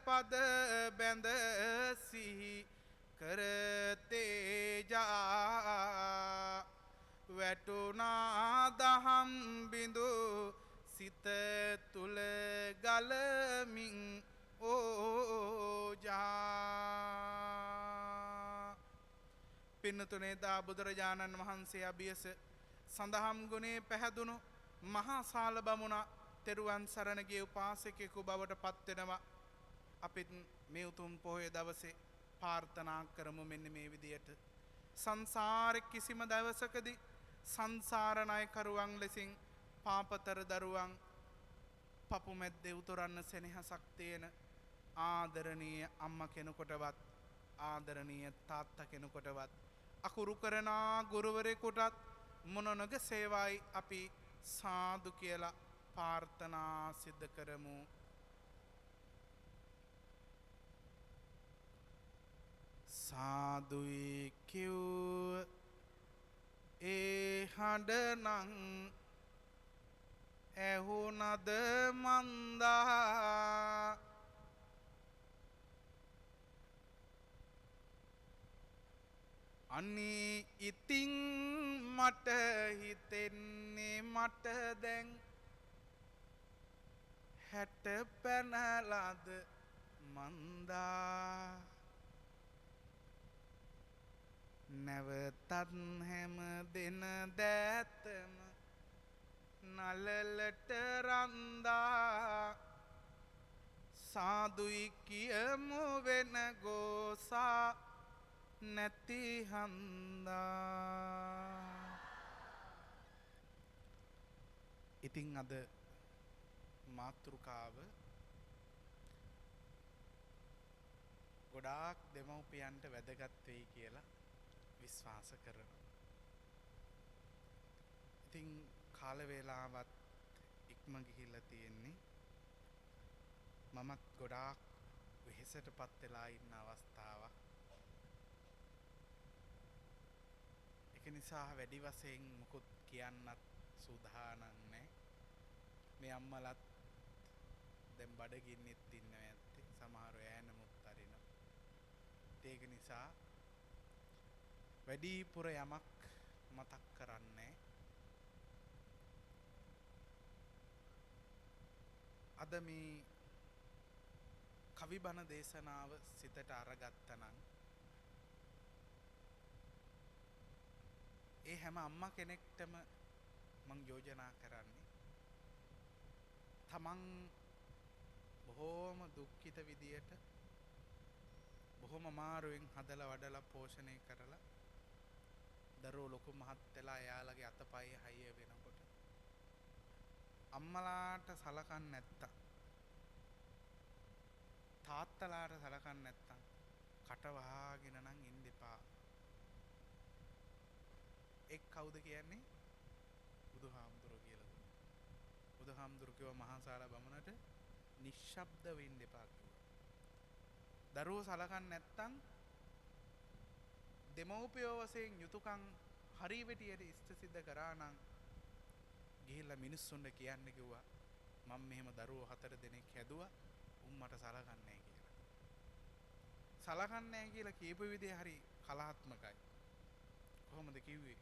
පද බැඳ සිහි කර තේජා වැටුණා දහම් බිඳු සිත තුල ගලමින් ඕජා පින්නතුනේ දා බුදුරජාණන් වහන්සේ අභියස සඳහම් ගුණේ පැහැදුණු මහා සාල බමුණා තෙරුවන් සරණ ගිය උපාසකයෙකු බවට පත් වෙනවා. අපිත් මේ උතුම් පොහොය දවසේ ප්‍රාර්ථනා කරමු මෙන්න මේ විදියට. සංසාරේ කිසිම දවසකදී සංසාර ණයකරුවන් ලෙසින් පාපතර දරුවන් පපු මැද්දේ උතුරන්න සෙනෙහසක් තියෙන ආදරණීය අම්මා කෙනෙකුටවත් ආදරණීය තාත්තා කෙනෙකුටවත් අකුරු කරන ගුරුවරයෙකුටත් මොනනග සේවයි අපි සාදු කියලා ප්‍රාර්ථනා සිද්ධ කරමු. සාදුයි කිව් ඒ හඬනං ඇහුනද මන්දා අනේ ඉතින් මට හිතෙන්නේ මට දැන් 60 පැනලාද මන්දා නැවතත් හැම දෙන දැතම නලලට රන්දා සාදුයි කියමු වෙන ගෝසා නැති හන්දා. ඉතින් අද මාතෘකාව ගොඩාක් දෙමව්පියන්ට වැදගත් වෙයි කියලා විශ්වාස කරනවා. ඉතින් කාල වේලාවත් ඉක්ම ගිහිල්ලා තියෙන්නේ. මමත් ගොඩාක් වෙහෙසටපත් වෙලා ඉන්න අවස්ථාවක්. ඒක නිසා වැඩි වශයෙන් මුකුත් කියන්නත් සූදානම් නැහැ. මේ අම්මලත් දැන් බඩගින්නෙත් ඉන්නවා ඇත්තේ. සමහරව ඈනමුත් අරිනවා. ඒක නිසා වැඩිපුර යමක් මතක් කරන්නේ. අද මේ කවි බණ දේශනාව සිතට අරගත්තා නම් ඒ හැම අම්මා කෙනෙක්ටම මං යෝජනා කරන්නේ තමන් බොහෝම දුක්ඛිත විදියට බොහොම අමාරුවෙන් හදලා වඩලා පෝෂණය කරලා දරුවෝ ලොකු මහත් වෙලා එයාලගේ අතපය හයිය වෙනකොට අම්මලාට සලකන්නේ නැත්තම් තාත්තලාට සලකන්නේ නැත්තම් කට වහගෙන නම් ඉන්න එපා. එක් කවුද කියන්නේ? බුදුහාමුදුරුවෝ කියලා දුන්නා. බුදුහාමුදුරුවෝ කිව්වා මහා සාල බමුණට නිශ්ශබ්ද වෙන්න එපා කිව්වා. දරුවෝ සලකන්නේ නැත්තම් දෙමව්පියෝ වශයෙන් යුතුයකම් හරි වෙටියට ඉෂ්ට සිද්ධ කරා නම් ගිහිල්ලා මිනිස්සුන්ට කියන්න කිව්වා මම මෙහෙම දරුවෝ 4 දෙනෙක් හැදුවා උම්මට සලකන්නේ නැහැ කියලා. සලකන්නේ නැහැ කියලා කියපු විදිහ හරි කලාත්මකයි. කොහොමද කිව්වේ?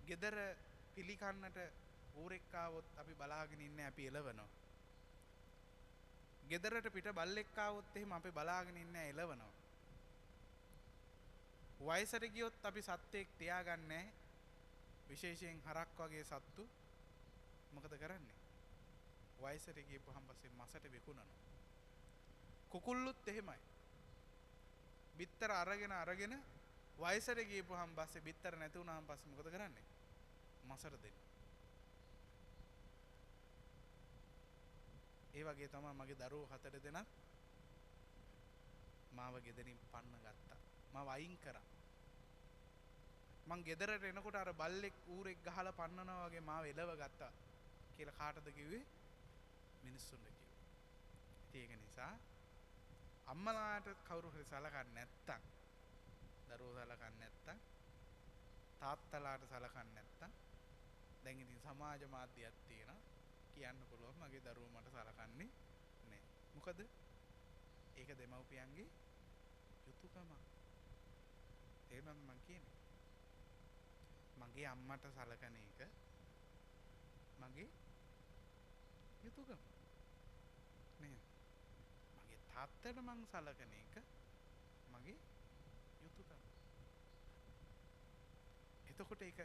ගෙදර පිළිකන්නට ඌරෙක් ආවොත් අපි බලාගෙන ඉන්නේ අපි එලවනවා. ගෙදරට පිට බල්ලෙක් ආවොත් එහෙම අපි බලාගෙන ඉන්නේ එලවනවා. වයසට ගියොත් අපි සත්ත්වෙක් තියාගන්නේ විශේෂයෙන් හරක් වගේ සත්තු මොකද කරන්නේ? වයසට ගියපුවාම පස්සේ මසට විකුණනවා. කුකුල්ලුත් එහෙමයි. බිත්තර අරගෙන වයසට ගියපුවාම පස්සේ බිත්තර නැති වුණාම පස්සේ මොකද කරන්නේ? මසට දෙන්න. ඒ වගේ තමයි මගේ දරුවෝ 4 දෙනා මාව ගෙදරින් පන්න ගත්තා. මාව අයින් කරා. මං ගෙදරට එනකොට අර බල්ලෙක් ඌරෙක් ගහලා පන්නනවා වගේ මාව එලව ගත්තා කියලා කාටද කිව්වේ? මිනිස්සුන්ට කිව්වා. ඒක නිසා අම්මලාට කවුරු හරි සලකන්නේ නැත්තම් දරුවෝ සලකන්නේ නැත්තම් තාත්තලාට සලකන්නේ නැත්තම් දැන් ඉතින් සමාජ මාධ්‍යයක් තියෙනවා කියන්න පුළුවන් මගේ දරුවෝ මට සලකන්නේ නැහැ. මොකද ඒක දෙමව්පියන්ගේ යුතුයකම. තේරුණාද මං කියන්නේ? මගේ අම්මට සලකන එක මගේ යුතුයකම. නේද? මගේ තාත්තට මං සලකන එක මගේ යුතුයකම. එතකොට ඒක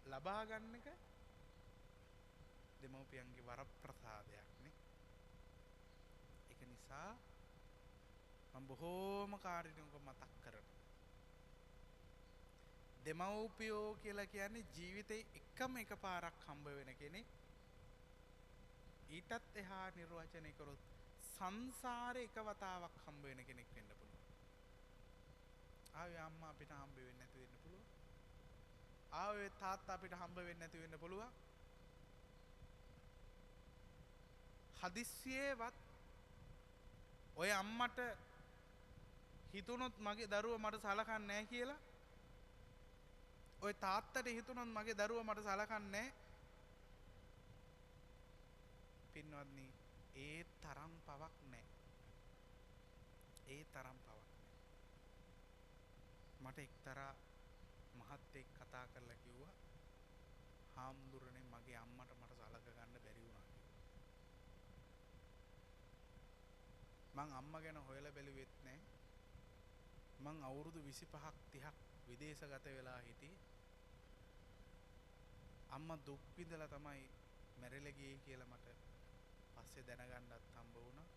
ලබා ගන්න එක දෙමව්පියන්ගේ වරප්‍රසාදයක් නේ. ඒක නිසා මම බොහෝම කාරුණිකව මතක් කරනවා. දෙමව්පියෝ කියලා කියන්නේ ජීවිතේ එකම එකපාරක් හම්බ වෙන කෙනෙක්. ඊටත් එහා නිර්වචනය කරොත් සංසාරේ එක වතාවක් හම්බ වෙන කෙනෙක් වෙන්න පුළුවන්. ආවේ අම්මා අපිට හම්බ වෙන්නේ නැති වෙන්න පුළුවන්. ආවේ තාත්තා අපිට හම්බ වෙන්නේ නැති වෙන්න පුළුවන්. හදිස්සියේවත් ඔය අම්මට හිතුනොත් මගේ දරුවා මට සලකන්නේ නැහැ කියලා, ඔය තාත්තට හිතුනොත් මගේ දරුවා මට සලකන්නේ නැහැ. පින්වත්නි, ඒ තරම් පවක් නැහැ. ඒ තරම් පවක් නැහැ. මට එක්තරා මහත්තයෙක් කතා කරලා කිව්වා, "හාමුදුරනේ මගේ අම්මට මට සලක ගන්න බැරි වුණා" කියලා. මං අම්මා ගැන හොයලා බැලුවෙත් නැහැ. මං අවුරුදු 25ක් 30ක් විදේශගත වෙලා හිටියේ. අම්මා දුක් විඳලා තමයි මැරිලා ගියේ කියලා මට පස්සේ දැනගන්නත් හම්බ වුණා.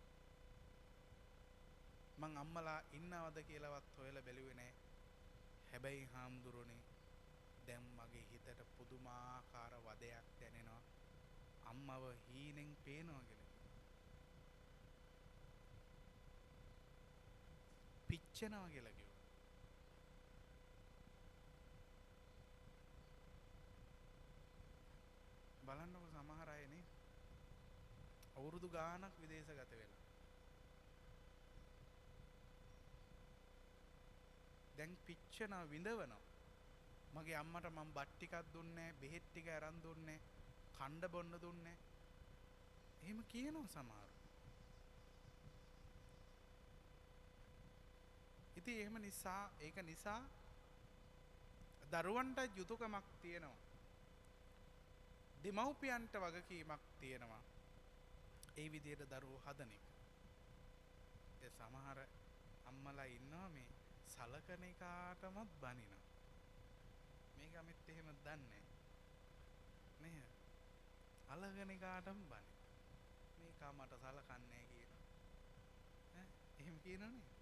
මං අම්මලා ඉන්නවද කියලාවත් හොයලා බැලුවේ නැහැ. හැබැයි හාමුදුරනේ දැන් මගේ හිතට පුදුමාකාර වදයක් දැනෙනවා. අම්මව හීනෙන් පේනවා කියලා. පිච්චෙනවා කියලා කිව්වා. බලන්නකො සමහර අය නේ අවුරුදු ගාණක් විදේශගත වෙලා දැන් පිච්චෙනවා, විඳවනවා. මගේ අම්මට මම බත් ටිකක් දුන්නේ නැහැ, බෙහෙත් ටික අරන් දුන්නේ නැහැ, කණ්ඩ බොන්න දුන්නේ නැහැ. එහෙම කියනවා සමහර. ඉතින් එහෙම නිසා ඒක නිසා දරුවන්ට යුතුයකමක් තියෙනවා. දෙමව්පියන්ට වගකීමක් තියෙනවා. ඒ විදිහට දරුවෝ හදන එක. ඒ සමහර අම්මලා ඉන්නවා මේ සලකන එකාටමත් බනිනවා. මේක අමිත් එහෙම දන්නේ නැහැ. අලගන එකාටම බනිනවා. මේක මට සලකන්නේ නැහැ කියනවා. එහෙම කියනවනේ.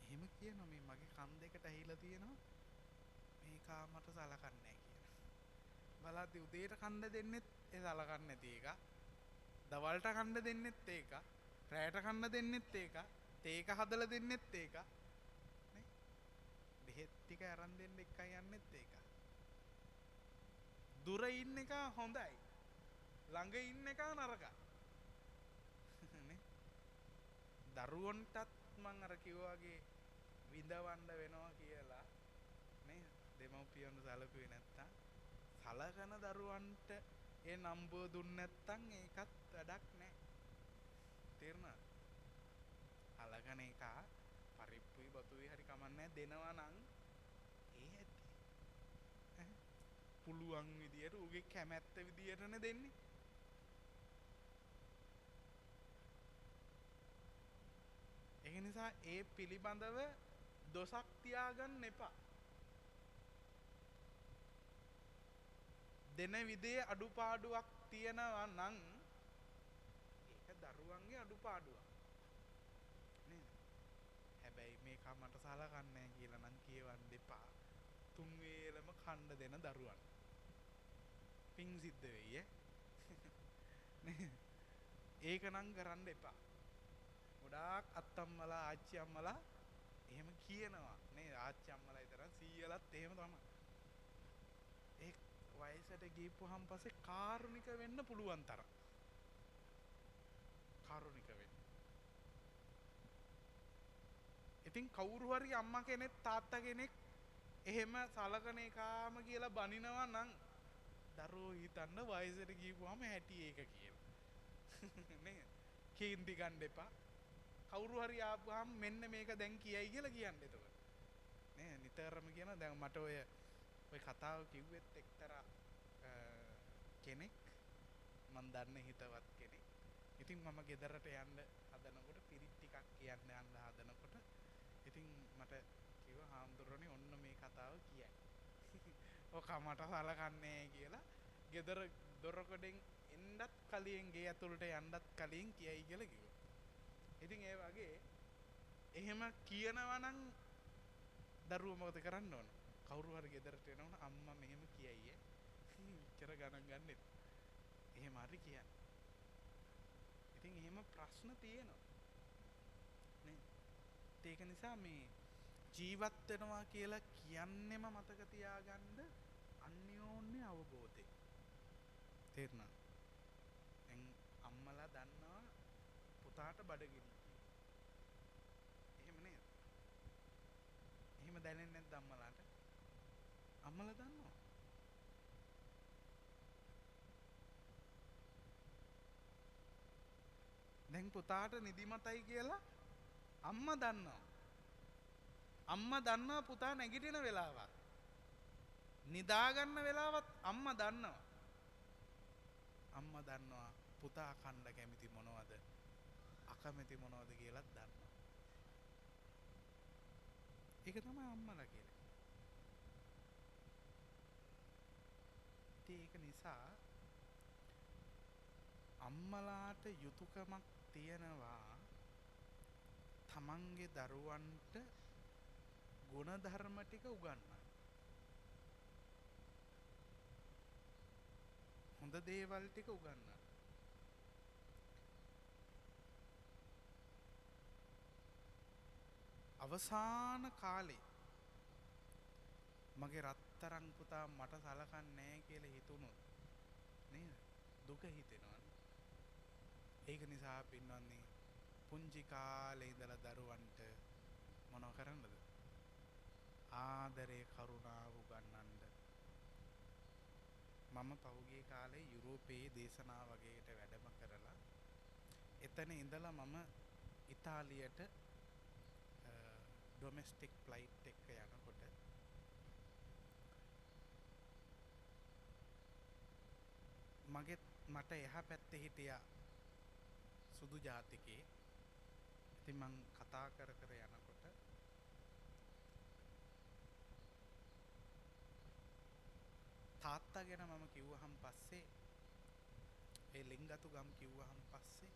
එහෙම කියනවා මේ මගේ කන් දෙකට ඇහිලා තියෙනවා. මේක මට සලකන්නේ නැහැ කියලා. බලද්දි උදේට කන්න දෙන්නෙත් ඒ සලකන්නේ නැති එක. දවල්ට කන්න දෙන්නෙත් ඒක. රැයට කන්න දෙන්නෙත් ඒක. තේක හදලා දෙන්නෙත් ඒක. නේ? බෙහෙත් ටික අරන් දෙන්න එකයි යන්නෙත් ඒක. දුර ඉන්න එක හොඳයි. ළඟ ඉන්න එක නරකයි. නේ? දරුවන්ටත් මං අර කිව්වාගේ විඳවන්න වෙනවා කියලා නේ දෙමව්පියන්ට සැලකුවේ නැත්තම් සලකන දරුවන්ට ඒ නම්බුව දුන්නේ නැත්තම් ඒකත් වැඩක් නැහැ. තේරුණාද? අලගන එක පරිප්පුයි බතුයි හරි කමන්නේ දෙනවා නම් ඒ ඇති. පුළුවන් විදියට උගේ කැමැත්ත විදියටනේ දෙන්නේ. ඒ නිසා ඒ පිළිබඳව දොසක් තියාගන්න එපා. දෙන විදිහේ අඩුපාඩුවක් තියෙනවා නම් ඒක දරුවන්ගේ අඩුපාඩුවක් නේද? හැබැයි මේක මට සලකන්නේ නැහැ කියලා නම් කියවන්න එපා. තුන් වේලම කන්න දෙන දරුවන්. පිං සිද්ධ වෙයි ඈ. ඒක නම් කරන්න එපා. ගොඩාක් අත්තම්මලා ආච්චි අම්මලා එහෙම කියනවා නේ. ආච්චි අම්මලා විතරක් සීයලත් එහෙම තමයි. ඒ වයසට ගිහපුවාන් පස්සේ කාරුණික වෙන්න පුළුවන් තරම්. කාරුණික වෙන්න. ඉතින් කවුරු හරි අම්මා කෙනෙක් තාත්තා කෙනෙක් එහෙම සලකන එකාම කියලා බනිනවා නම් දරුවෝ හිතන්න වයසට ගිහපුවාම හැටි ඒක කියලා. නේ? කේන්ති ගන්න එපා. කවුරු හරි ආපුවාම මෙන්න මේක දැන් කියයි කියලා කියන්න එතකොට. නේ නිතරම කියන දැන් මට ඔය කතාව කිව්වෙත් එක්තරා කෙනෙක් මන් දන්න හිතවත් කෙනෙක්. ඉතින් මම ගෙදරට යන්න හදනකොට පිරිත් ටිකක් කියන්න යන්න හදනකොට ඉතින් මට කිව්වා හාමුදුරනේ ඔන්න මේ කතාව කියයි. ඔක මට සලකන්නේ කියලා ගෙදර දොරකඩෙන් එන්නත් කලින් ගේ ඇතුළට යන්නත් කලින් කියයි කියලා කිව්වා. ඉතින් ඒ වගේ එහෙම කියනවා නම් දරුවෝ මොකද කරන්න ඕන? කවුරු හරි ගෙදරට එනවනම් අම්මා මෙහෙම කියයි ඉච්චර ගණන් ගන්නෙත්. එහෙම හරි කියන්නේ. ඉතින් එහෙම ප්‍රශ්න තියෙනවා. නේ? ඒක නිසා මේ ජීවත් වෙනවා කියලා කියන්නෙම මතක තියාගන්න අන්‍යෝන්‍ය අවබෝධය. තේරුණා? දැන් අම්මලා දන්නවා පුතාට බඩගිනි කියලා. එහෙම නේද? එහෙම දැනෙන්නේ නැද්ද අම්මලාට? අම්මලා දන්නවා. දැන් පුතාට නිදිමතයි කියලා අම්මා දන්නවා. අම්මා දන්නවා පුතා නැගිටින වෙලාවත්. නිදා ගන්න වෙලාවත් අම්මා දන්නවා. අම්මා දන්නවා පුතා කන්න කැමති මොනවද අකමැති මොනවද කියලාත් දන්නවා. ඒක තමයි අම්මලා කියන්නේ. ඒක නිසා අම්මලාට යුතුයකමක් තියෙනවා තමන්ගේ දරුවන්ට ගුණධර්ම ටික උගන්වන්න. හොඳ දේවල් ටික උගන්වන්න. අවසාන කාලේ මගේ රත්තරන් පුතා මට සලකන්නේ නැහැ කියලා හිතුනොත් නේද? දුක හිතෙනවනේ. ඒක නිසා පින්වත්නි පුංචි කාලේ ඉඳලා දරුවන්ට මොනව කරන්නද? ආදරේ කරුණාව උගන්වන්න. මම පහුගිය කාලේ යුරෝපයේ දේශනා වගේකට වැඩම කරලා එතන ඉඳලා මම ඉතාලියට ඩොමෙස්ටික් ෆ්ලයිට් එක යනකොට මට එහා පැත්තේ හිටියා සුදු ජාතිකේ. ඉතින් මං කතා කර යනකොට තාත්තා ගැන මම කිව්වහම පස්සේ ඒ ලිංගතු ගම් කිව්වහම පස්සේ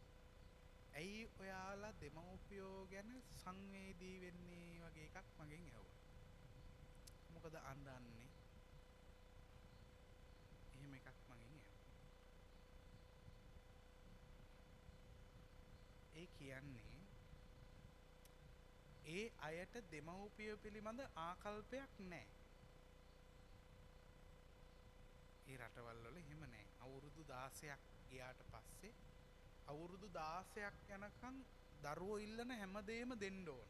ඇයි ඔයාලා දෙමව්පියෝ ගැන සංවේදී වෙන්නේ වගේ එකක් මගෙන් ඇහුවා. මොකද අඬන්නේ? එහෙම එකක් මගෙන් ඇහුවා. ඒ කියන්නේ ඒ අයට දෙමව්පියෝ පිළිබඳ ආකල්පයක් නැහැ. ඒ රටවල් වල එහෙම නැහැ. අවුරුදු 16ක් ගියාට පස්සේ අවුරුදු 16ක් යනකම් දරුවෝ ඉල්ලන හැමදේම දෙන්න ඕන.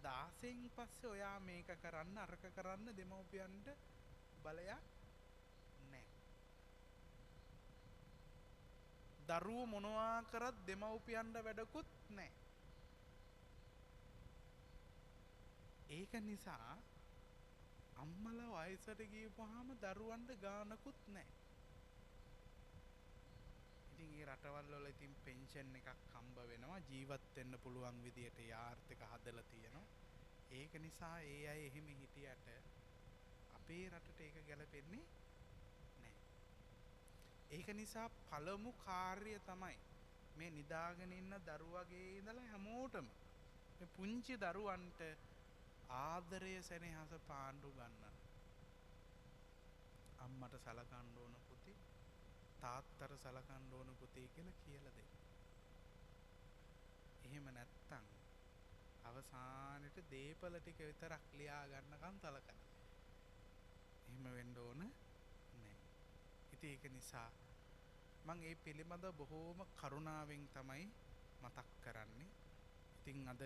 16න් පස්සේ ඔයා මේක කරන්න අරක කරන්න දෙමව්පියන්ට බලයක් නැහැ. දරුවෝ මොනවා කරත් දෙමව්පියන්ට වැඩකුත් නැහැ. ඒක නිසා අම්මලා වයසට ගියපුවාම දරුවන්ට ගානකුත් නැහැ. ඉතින් ඒ රටවල් වල ඉතින් පෙන්ෂන් එකක් හම්බ වෙනවා, ජීවත් වෙන්න පුළුවන් විදියට ආර්ථික හදලා තියෙනවා. ඒක නිසා ඒ අය එහෙම හිටියට අපේ රටට ඒක ගැලපෙන්නේ නැහැ. ඒක නිසා පළමු කාර්යය තමයි මේ නිදාගෙන ඉන්න දරුවගේ ඉඳලා හැමෝටම මේ පුංචි දරුවන්ට ආදරය සෙනෙහස පාණ්ඩු ගන්න. අම්මට සලකන්න ඕන පුතේ, තාත්තට සලකන්න ඕන පුතේ කියලා දෙන්න. එහෙම නැත්තම් අවසානෙට දීපල ටික විතරක් ලියා ගන්නකම් සලකන. එහෙම වෙන්න ඕන නැහැ. ඉතින් ඒක නිසා මම මේ පිළිබඳ බොහෝම කරුණාවෙන් තමයි මතක් කරන්නේ. ඉතින් අද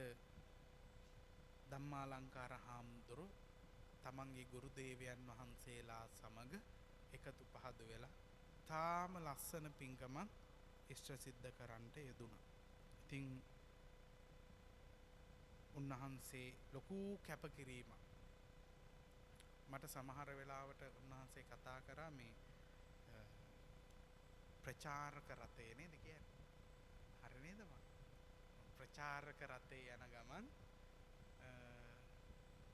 ධම්මාලංකාර හාමුදුරු තමන්ගේ ගුරු දේවයන් වහන්සේලා සමග එකතු පහදු වෙලා තාම ලස්සන පින්කමක් ඉෂ්ට සිද්ධ කරන්නට යෙදුණා. ඉතින් උන්වහන්සේ ලොකු කැපකිරීමක්. මට සමහර වෙලාවට උන්වහන්සේ කතා කරා මේ ප්‍රචාරක රථය නේද කියන්නේ. හරි නේද මම? ප්‍රචාරක රථේ යන ගමන්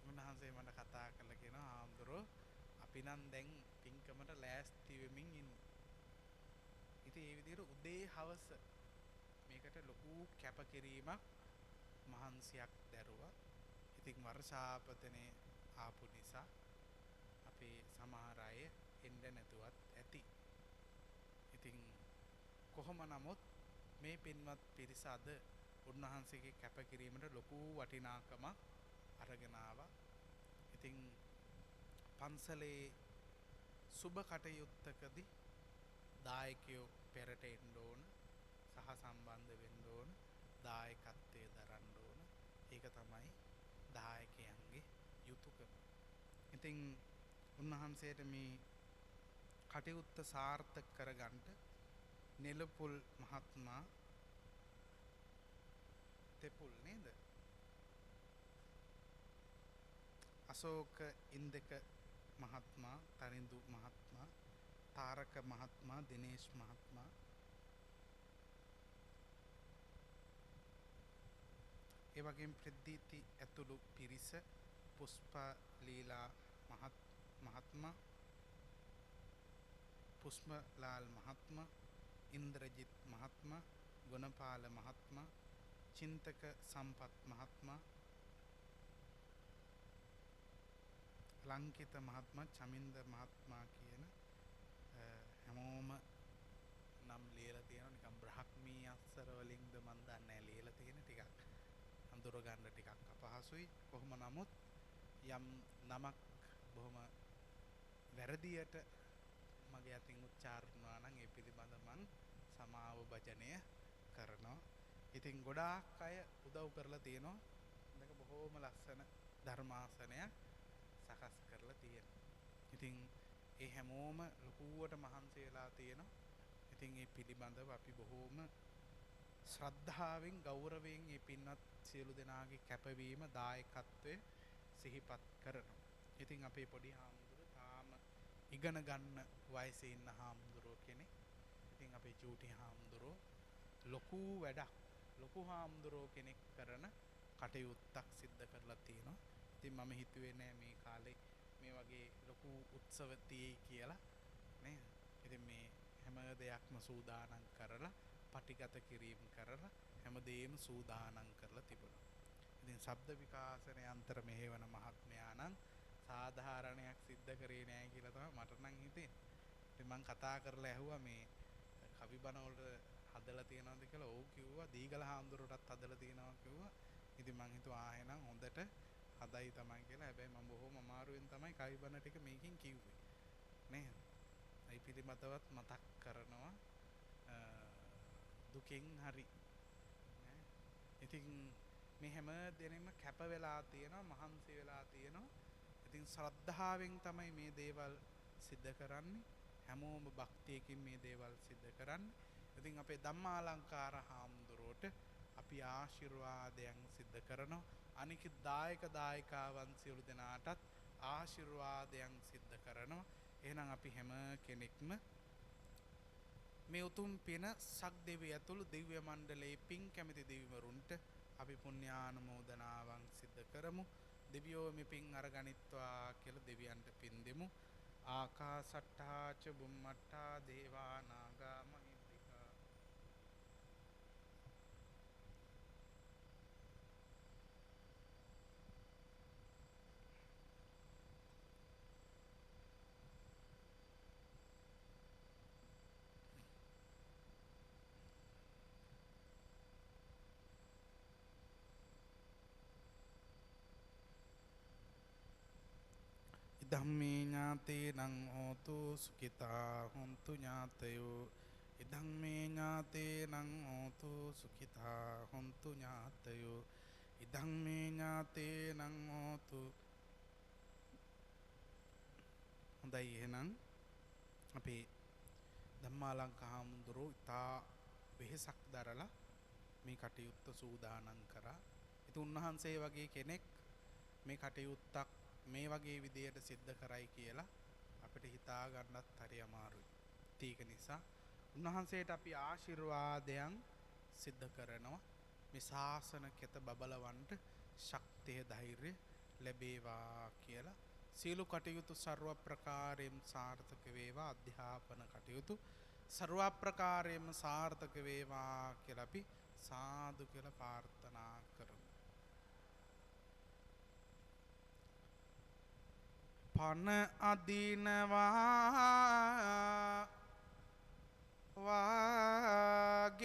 උන්වහන්සේ මට කතා කළා කියනවා හාමුදුරුවෝ අපි නම් දැන් පින්කමට ලෑස්ති වෙමින් ඉන්නේ. ඉතින් ඒ විදිහට උදේ හවස මේකට ලොකු කැපකිරීමක් මහන්සියක් දැරුවා. ඉතින් වර්ෂාපතනේ ආපු නිසා අපේ සමහර අය එන්න නැතුවත් ඇති. ඉතින් කොහොම නමුත් මේ පින්වත් පිරිස අද උන්වහන්සේගේ කැපකිරීමට ලොකු වටිනාකමක් අරගෙන ආවා. ඉතින් පන්සලේ සුබ කටයුත්තකදී දායකයෝ පෙරට එන්න ඕන, සහ සම්බන්ධ වෙන්න ඕන, දායකත්වයේ දරන්න ඕන. ඒක තමයි දායකයන්ගේ යුතුයකම. ඉතින් උන්වහන්සේට මේ කටයුත්ත සාර්ථක කරගන්න නෙලපුල් මහත්මයා තෙපුල් නේද? අශෝක ඉන්දක මහත්මයා, තරිඳු මහත්මයා, තාරක මහත්මයා, දිනේෂ් මහත්මයා, ඒ වගේම ප්‍රදීති ඇතුළු පිරිස, පුෂ්පලීලා මහත්මයා, පුෂ්පලාල් මහත්මයා, ඉන්ද්‍රජිත් මහත්මයා, ගුණපාල මහත්මයා, චින්තක සම්පත් මහත්මයා, ලංකිත මහත්මයා, චමින්ද මහත්මයා කියන හැමෝම නම් ලියලා තියෙනවා. නිකන් බ්‍රහ්මී අක්ෂර වලින්ද මන් දන්නේ නැහැ ලියලා තියෙන ටිකක් අඳුර ගන්න ටිකක් අපහසුයි. කොහොම නමුත් යම් නමක් බොහොම වැරදියට මගේ අතින් උච්චාරණය වුණා නම් ඒ පිළිබඳ මං සමාව භජනය කරනවා. ඉතින් ගොඩාක් අය උදව් කරලා තියෙනවා. මේක බොහොම ලස්සන ධර්මාසනයක් සකස් කරලා තියෙනවා. ඉතින් ඒ හැමෝම ලොකුවට මහන්සි වෙලා තියෙනවා. ඉතින් ඒ පිළිබඳව අපි බොහොම ශ්‍රද්ධාවෙන් ගෞරවයෙන් මේ පින්වත් සියලු දෙනාගේ කැපවීම දායකත්වය සිහිපත් කරනවා. ඉතින් අපේ පොඩි හාමුදුරුවෝ තාම ඉගෙන ගන්න වයසේ ඉන්න හාමුදුරුවෝ කෙනෙක්. ඉතින් අපේ චූටි හාමුදුරුවෝ ලොකු වැඩක්, ලොකු හාමුදුරුවෝ කෙනෙක් කරන කටයුත්තක් සිද්ධ කරලා තියෙනවා. ඉතින් මම හිතුවේ නෑ මේ කාලේ මේ වගේ ලොකු උත්සව තියෙයි කියලා නේද? ඉතින් මේ හැම දෙයක්ම සූදානම් කරලා, පටිගත කිරීම කරලා, හැමදේම සූදානම් කරලා තිබුණා. ඉතින් ශබ්ද විකාශන යන්ත්‍ර මෙහෙවන මහත්මයා නම් සාධාරණයක් සිද්ධ කරේ නෑ කියලා තමයි මට නම් හිතෙන්නේ. ඉතින් මම කතා කරලා ඇහුවා මේ කවි බණ වලට හදලා තියනවද කියලා. ඔව් කිව්වා. දීගල හාමුදුරුවටත් හදලා තියනවා කිව්වා. ඉතින් මං හිතුවා එහෙනම් හොඳට හදයි තමයි කියලා. හැබැයි මම බොහොම අමාරුවෙන් තමයි කවි බණ ටික මේකෙන් කිව්වේ. නේද? ඒ පිළිමතවත් මතක් කරනවා දුකෙන් හරි නේ. ඉතින් මේ හැම දෙනෙම කැප වෙලා තියෙනවා, මහන්සි වෙලා තියෙනවා. ඉතින් ශ්‍රද්ධාවෙන් තමයි මේ දේවල් සිද්ධ කරන්නේ. හැමෝම භක්තියකින් මේ දේවල් සිද්ධ කරන්නේ. ඉතින් අපේ ධම්මාලංකාර හාමුදුරුවෝට අපි ආශිර්වාදයන් සිද්ධ කරනවා. අනික දායක දායිකාවන් සියලු දෙනාටත් ආශිර්වාදයන් සිද්ධ කරනවා. එහෙනම් අපි හැම කෙනෙක්ම මේ උතුම් පින සක් දෙවිය ඇතුළු දිව්‍ය මණ්ඩලයේ පින් කැමති දෙවිවරුන්ට අපි පුණ්‍යානුමෝදනාවන් සිද්ධ කරමු. දෙවියෝ මේ පින් අරගනිත්වා කියලා දෙවියන්ට පින් දෙමු. ආකාසට්ටා ච බුම්මට්ටා දේවා නාග මහිද්దికා ධම්මේ ඥාතේනං හෝතු සුඛිතා හොන්තු ඥාතයෝ. ඉදම්මේ ඥාතේනං හෝතු සුඛිතා හොන්තු ඥාතයෝ. ඉදම්මේ ඥාතේනං හෝතු. හොඳයි එහෙනම් අපේ ධම්මාලංකා හාමුදුරුවෝ ඉතා වෙහෙසක් දරලා මේ කටයුත්ත සූදානම් කරා. ඉතින් උන්වහන්සේ වගේ කෙනෙක් මේ කටයුත්තක් මේ වගේ විදියට සිද්ධ කරයි කියලා අපිට හිතා ගන්නත් හරි අමාරුයි. ඒක නිසා උන්වහන්සේට අපි ආශිර්වාදයන් සිද්ධ කරනවා. මේ ශාසන කෙත බබලවන්ට ශක්තිය ධෛර්යය ලැබේවා කියලා සියලු කටයුතු ਸਰව ප්‍රකාරයෙන් සාර්ථක වේවා. අධ්‍යාපන කටයුතු ਸਰව ප්‍රකාරයෙන්ම සාර්ථක වේවා කියලා අපි සාදු කියලා ප්‍රාර්ථනා කරමු. පන අදිනවා වාගේ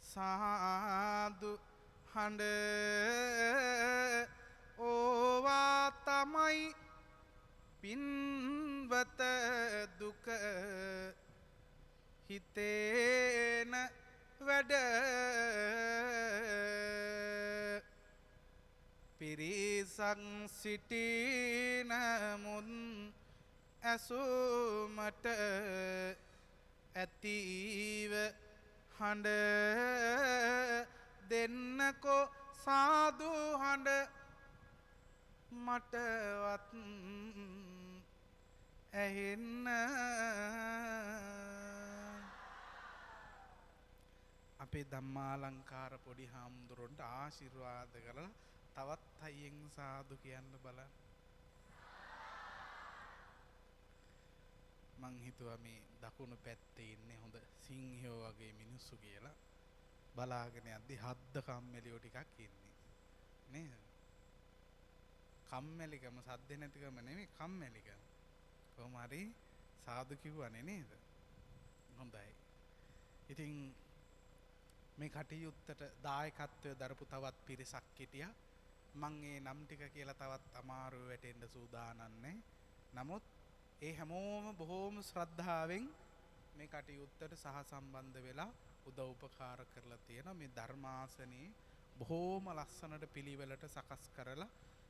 සාදු හඬ ඕවා තමයි පින්වත දුක හිතේන වැඩ පිරිසක් සිටිනමුත් ඇසුමට ඇතිව හඬ දෙන්නකෝ සාදු හඬ මටවත් ඇහෙන්න. අපේ ධම්මාලංකාර පොඩි හාමුදුරුවන්ට ආශිර්වාද කරලා තවත් හයියෙන් සාදු කියන්න බලන්න. මං හිතුවා මේ දකුණු පැත්තේ ඉන්නේ හොඳ සිංහයෝ වගේ මිනිස්සු කියලා. බලාගෙන යද්දි හද්ද කම්මැලියෝ ටිකක් ඉන්නේ නේද? කම්මැලිකම සද්ද නැතිකම නෙමෙයි කම්මැලිකම. කොහොම හරි සාදු කිව්වනේ නේද? හොඳයි. ඉතින් මේ කටයුත්තට දායකත්වය දරපු තවත් පිරිසක් හිටියා. මං ඒ නම් ටික කියලා තවත් අමාරු වැටෙන්න සූදානම් නැහැ. නමුත් ඒ හැමෝම බොහෝම ශ්‍රද්ධාවෙන් මේ කටයුත්තට සහසම්බන්ධ වෙලා උදව් උපකාර කරලා තියෙනවා. මේ ධර්මාසනේ බොහෝම ලස්සනට පිළිවෙලට සකස් කරලා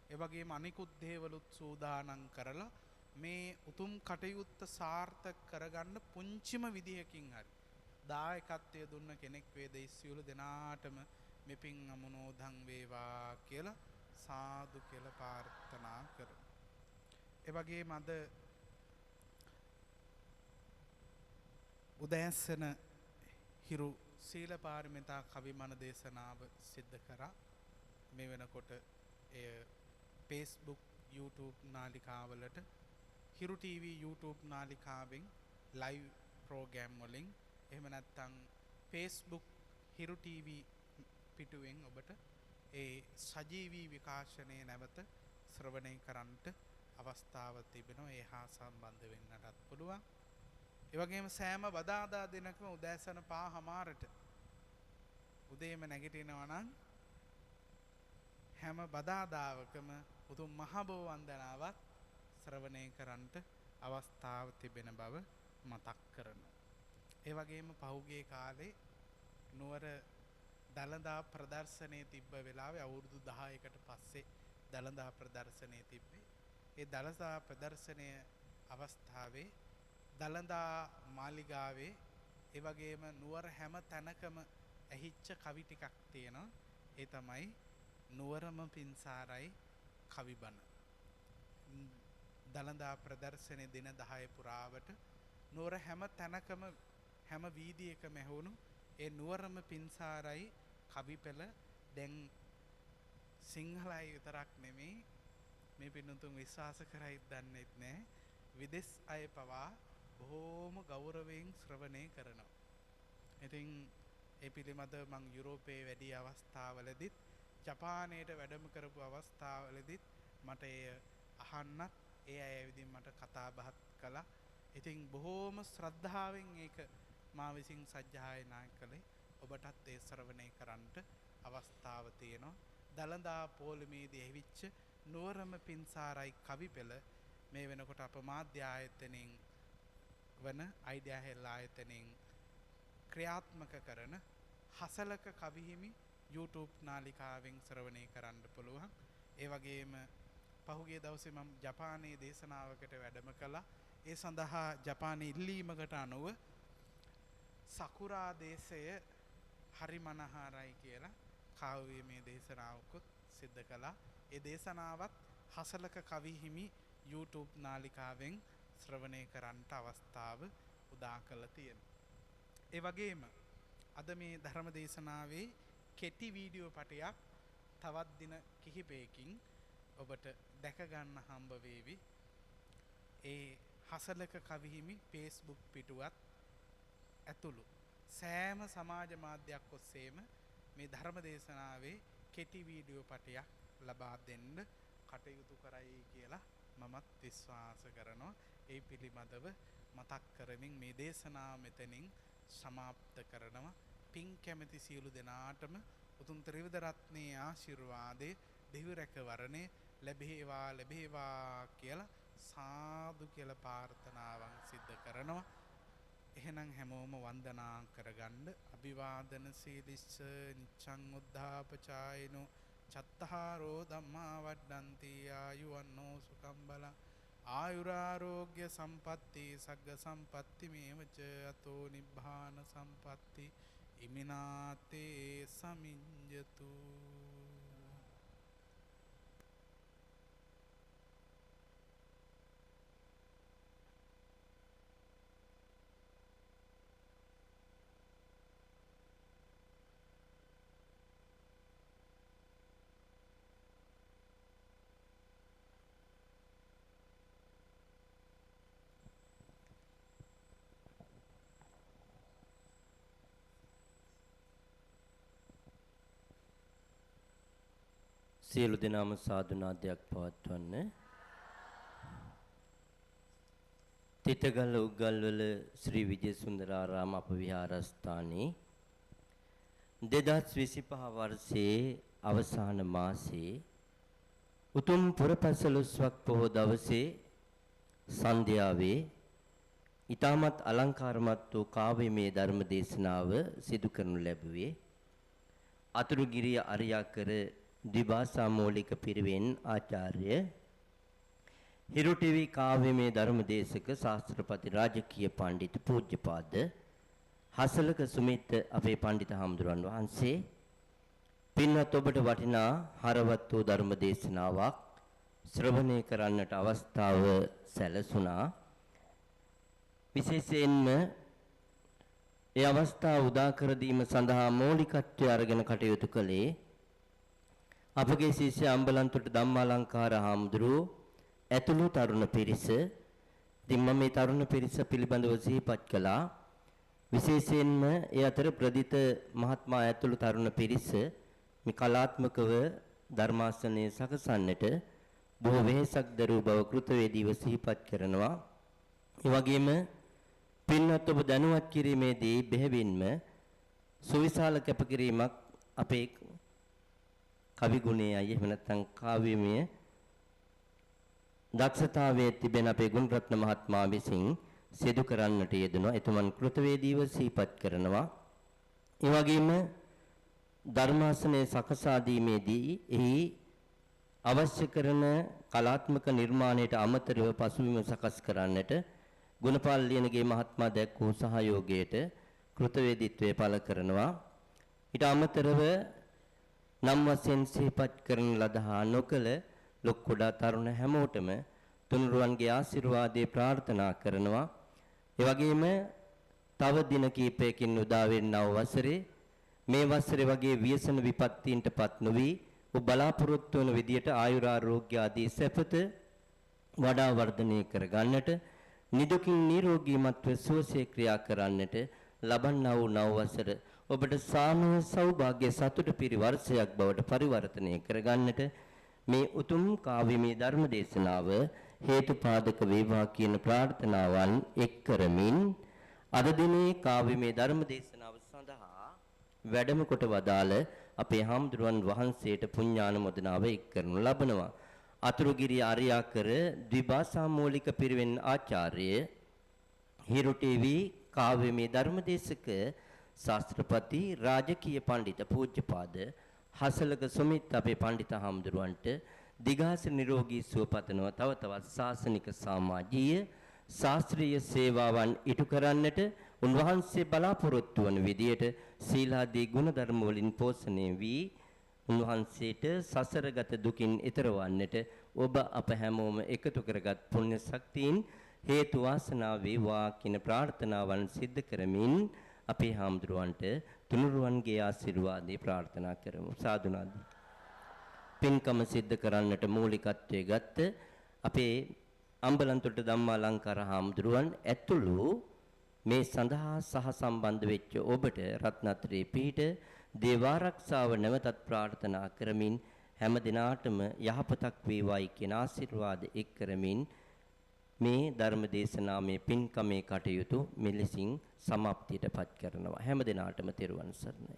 ඒ වගේම අනිකුත් දේවලුත් සූදානම් කරලා මේ උතුම් කටයුත්ත සාර්ථක කරගන්න පුංචිම විදියකින් හරි දායකත්වය දුන්න කෙනෙක් වේද ඒ සියලු දෙනාටම මෙපින් අනුමෝදන් වේවා කියලා සාදු කියලා ප්‍රාර්ථනා කරමු. ඒ වගේම අද උදෑසන හිරු සීල පාරමිතා කවිමන දේශනාව සිද්ධ කරා. මේ වෙනකොට එය Facebook YouTube නාලිකාවලට හිරු TV YouTube නාලිකාවෙන් live program වලින් එහෙම නැත්නම් Facebook හිරු TV පිටුවෙන් ඔබට ඒ සජීවී විකාශනයේ නැවත ශ්‍රවණය කරන්නට අවස්ථාව තිබෙනවා. ඒ හා සම්බන්ධ වෙන්නටත් පුළුවන්. ඒ වගේම සෑම බදාදා දිනකම උදෑසන 5:00ට උදේම නැගිටිනවා නම් හැම බදාදාවකම උතුම් මහ බෝ වන්දනාවත් ශ්‍රවණය කරන්නට අවස්ථාව තිබෙන බව මතක් කරනවා. ඒ වගේම පහුගිය කාලේ නුවර දළදා ප්‍රදර්ශනයේ තිබ්බ වෙලාවේ අවුරුදු 10කට පස්සේ දළදා ප්‍රදර්ශනයේ තිබ්බේ. ඒ දළදා ප්‍රදර්ශනය අවස්ථාවේ දළදා මාලිගාවේ ඒ වගේම නුවර හැම තැනකම ඇහිච්ච කවි ටිකක් තියෙනවා. ඒ තමයි නුවරම පින්සාරයි කවිබන. දළදා ප්‍රදර්ශනයේ දින 10 පුරාවට නුවර හැම තැනකම හැම වීදියකම ඇහුණු ඒ නුවරම පින්සාරයි කවිපෙළ දැන් සිංහලයි විතරක් නෙමෙයි මේ පින්තුන් විශ්වාස කරයිද දන්නේත් නැහැ. විදෙස් අය පවා බොහෝම ගෞරවයෙන් ශ්‍රවණය කරනවා. ඉතින් ඒ පිළිබඳව මං යුරෝපයේ වැඩි අවස්ථාවලදීත් ජපානයට වැඩම කරපු අවස්ථාවලදීත් මට එය අහන්නත් ඒ අය විදිහින් මට කතා බහත් කළා. ඉතින් බොහෝම ශ්‍රද්ධාවෙන් ඒක මා විසින් සජ්ජායනා කළේ. ඔබටත් ඒ ශ්‍රවණය කරන්නට අවස්ථාව තියෙනවා. දළදා පොළමේදී ඇවිච්ච නුවරම පින්සාරයි කවිපෙළ මේ වෙනකොට අප මාධ්‍ය ආයතනයෙන් වන අයිඩියා හෙල් ආයතනයෙන් ක්‍රියාත්මක කරන හසලක කවිහිමි YouTube නාලිකාවෙන් ශ්‍රවණය කරන්න පුළුවන්. ඒ වගේම පහුගිය දවසේ මම ජපානයේ දේශනාවකට වැඩම කළා. ඒ සඳහා ජපානයේ ඉල්ලීමකට අනුව සකුරා දේශය හරි මනහරයි කියලා කාව්‍යමය දේශනාවකුත් සිද්ධ කළා. ඒ දේශනාවත් හසලක කවිහිමි YouTube නාලිකාවෙන් ශ්‍රවණය කරන්නට අවස්ථාව උදා කළ තියෙනවා. ඒ වගේම අද මේ ධර්ම දේශනාවේ කෙටි වීඩියෝ පටයක් තවත් දින කිහිපයකින් ඔබට දැක ගන්න හම්බ වේවි. ඒ හසලක කවිහිමි Facebook පිටුවත් ඇතුළු සෑම සමාජ මාධ්‍යයක් ඔස්සේම මේ ධර්ම දේශනාවේ කෙටි වීඩියෝ පටයක් ලබා දෙන්න කටයුතු කරයි කියලා මමත් විශ්වාස කරනවා. ඒ පිළිබඳව මතක් කරමින් මේ දේශනාව මෙතනින් සමාප්ත කරනවා. පින් කැමැති සියලු දෙනාටම උතුම් ත්‍රිවිධ රත්නයේ ආශිර්වාදේ දෙවි රැකවරණේ ලැබේවා කියලා සාදු කියලා ප්‍රාර්ථනාවන් සිද්ධ කරනවා. එහෙනම් හැමෝම වන්දනා කරගන්න. අභිවාදන සීලිස්ස නිච්ඡං උද්ධාපචායිනෝ චත්තාරෝ ධම්මා වඩ්ඩಂತಿ ආයුවන්නෝ සුඛං බලං ආයුරාෝග්‍ය සම්පatti සග්ග සම්පatti මේවච අතෝ නිබ්බාන සම්පatti ඉමිනාතේ සමිඤ්ඤතු. සියලු දෙනාම සාදුනාදයක් පවත්වන්න. තිතගල උගල්වල ශ්‍රී විජේසුන්දරාරාම අපවිහාරස්ථානයේ 2025 වර්ෂයේ අවසාන මාසයේ උතුම් පුරපසළොස්වක් පොහොය දවසේ සන්ධ්‍යාවේ ඊටමත් අලංකාරමත් වූ කාව්‍යමය ධර්ම දේශනාව සිදු කරනු ලැබුවේ අතුරුගිරිය අරියාකර ද්විභාෂා මූලික පිරිවෙන් ආචාර්ය හිරු ටීවී කාව්‍යමය ධර්මදේශක ශාස්ත්‍රපති රාජකීය පඬිතු පූජ්‍යපාද හසලක සුමිත් අපේ පඬිතු හාමුදුරන් වහන්සේ පින්වත් ඔබට වටිනා හරවත් වූ ධර්ම දේශනාවක් ශ්‍රවණය කරන්නට අවස්ථාව සැලසුණා. විශේෂයෙන්ම ඒ අවස්ථාව උදා කර දීම සඳහා මූලිකත්වය අරගෙන කටයුතු කළේ අපගේ ශිෂ්‍ය අම්බලන්තොට ධම්මාලංකාර හාමුදුරුවෝ ඇතුළු තරුණ පිරිස. ඉතින් මම මේ තරුණ පිරිස පිළිබඳව සිහිපත් කළා. විශේෂයෙන්ම ඒ අතර ප්‍රදිත මහත්මයා ඇතුළු තරුණ පිරිස මේ කලාත්මකව ධර්මාසනයේ සකසන්නට බොහෝ වෙහෙසක් දරූ බව කෘතවේදීව සිහිපත් කරනවා. ඒ වගේම පින්වත් ඔබ දැනුවත් කිරීමේදී බෙහෙවින්ම සුවිශාල කැපකිරීමක් අපේ කවි ගුණයයි එහෙම නැත්නම් කාව්‍යමය දක්ෂතාවයේ තිබෙන අපේ ගුණරත්න මහත්මයා විසින් සිදු කරන්නට යෙදුණා. එතුමන් කෘතවේදීව සිහිපත් කරනවා. ඒ වගේම ධර්මාසනයේ සකසා දීමේදී එහි අවශ්‍ය කරන කලාත්මක නිර්මාණයට අමතරව පසුබිම සකස් කරන්නට ගුණපාල ලියනගේ මහත්මයා දැක් වූ සහයෝගයට කෘතවේදීත්වය පළ කරනවා. ඊට අමතරව නම් වශයෙන් සිහිපත් කරන ලද හා නොකල ලොක් කුඩා තරුණ හැමෝටම තුනුරුවන්ගේ ආශිර්වාදේ ප්‍රාර්ථනා කරනවා. ඒ වගේම තව දින කිහිපයකින් උදා වෙනා වසරේ මේ වසරේ වගේ ව්‍යසන විපත්තීන්ටපත් නොවි ඔබ බලාපොරොත්තු වන විදියට ආයුරාෝග්‍ය ආදී සැපත වඩා වර්ධනය කර ගන්නට නිදුකින් නිරෝගීමත්ව සුවසේ ක්‍රියා කරන්නට ලබන්නා වූ නව වසර ඔබට සාමය සෞභාග්‍ය සතුට පිරි වර්ෂයක් බවට පරිවර්තනය කරගන්නට මේ උතුම් කාව්‍යමය ධර්ම දේශනාව හේතුපාදක වේවා කියන ප්‍රාර්ථනාවන් එක් කරමින් අද දිනේ කාව්‍යමය ධර්ම දේශනාව සඳහා වැඩම කොට වදාළ අපේ හාමුදුරුවන් වහන්සේට පුණ්‍යානුමෝදනාව එක් කරනු ලබනවා. අතුරුගිරිය ආර්යාකර ද්විභාෂා මූලික පිරිවෙන් ආචාර්ය හිරු ටීවී කාව්‍යමය ධර්මදේශක ශාස්ත්‍රපති රාජකීය පඬිතු පූජ්‍යපාද හසලක සුමිත් අපේ පඬිතු හාමුදුරුවන්ට දිගාස නිරෝගී සුව පතනවා. තව තවත් ශාසනික සමාජීය ශාස්ත්‍රීය සේවාවන් ඉටු කරන්නට උන්වහන්සේ බලාපොරොත්තු වන විදියට සීලාදී ගුණධර්ම වලින් පෝෂණය වී උන්වහන්සේට සසරගත දුකින් ඈතර වන්නට ඔබ අප හැමෝම එකතු කරගත් පුණ්‍ය ශක්තියින් හේතු වාසනා වේවා කියන ප්‍රාර්ථනාවන් සිද්ධ කරමින් අපේ හාමුදුරුවන්ට තුනුරුවන්ගේ ආශිර්වාදේ ප්‍රාර්ථනා කරමු. සාදුනාද. පින්කම සිද්ධ කරන්නට මූලිකත්වයේ ගත්ත අපේ අම්බලන්තොට ධම්මාලංකාර හාමුදුරුවන් ඇතුළු මේ සඳහා සහ සම්බන්ධ වෙච්ච ඔබට රත්නත්‍රේ පීඨ දේවාරක්ෂාව නැවතත් ප්‍රාර්ථනා කරමින් හැම දිනාටම යහපතක් වේවායි කියන ආශිර්වාද එක් කරමින් මේ ධර්ම දේශනාවේ පින්කමේ කටයුතු මෙලෙසින් සමාප්තියටපත් කරනවා. හැම දිනාටම තෙරුවන් සරණයි.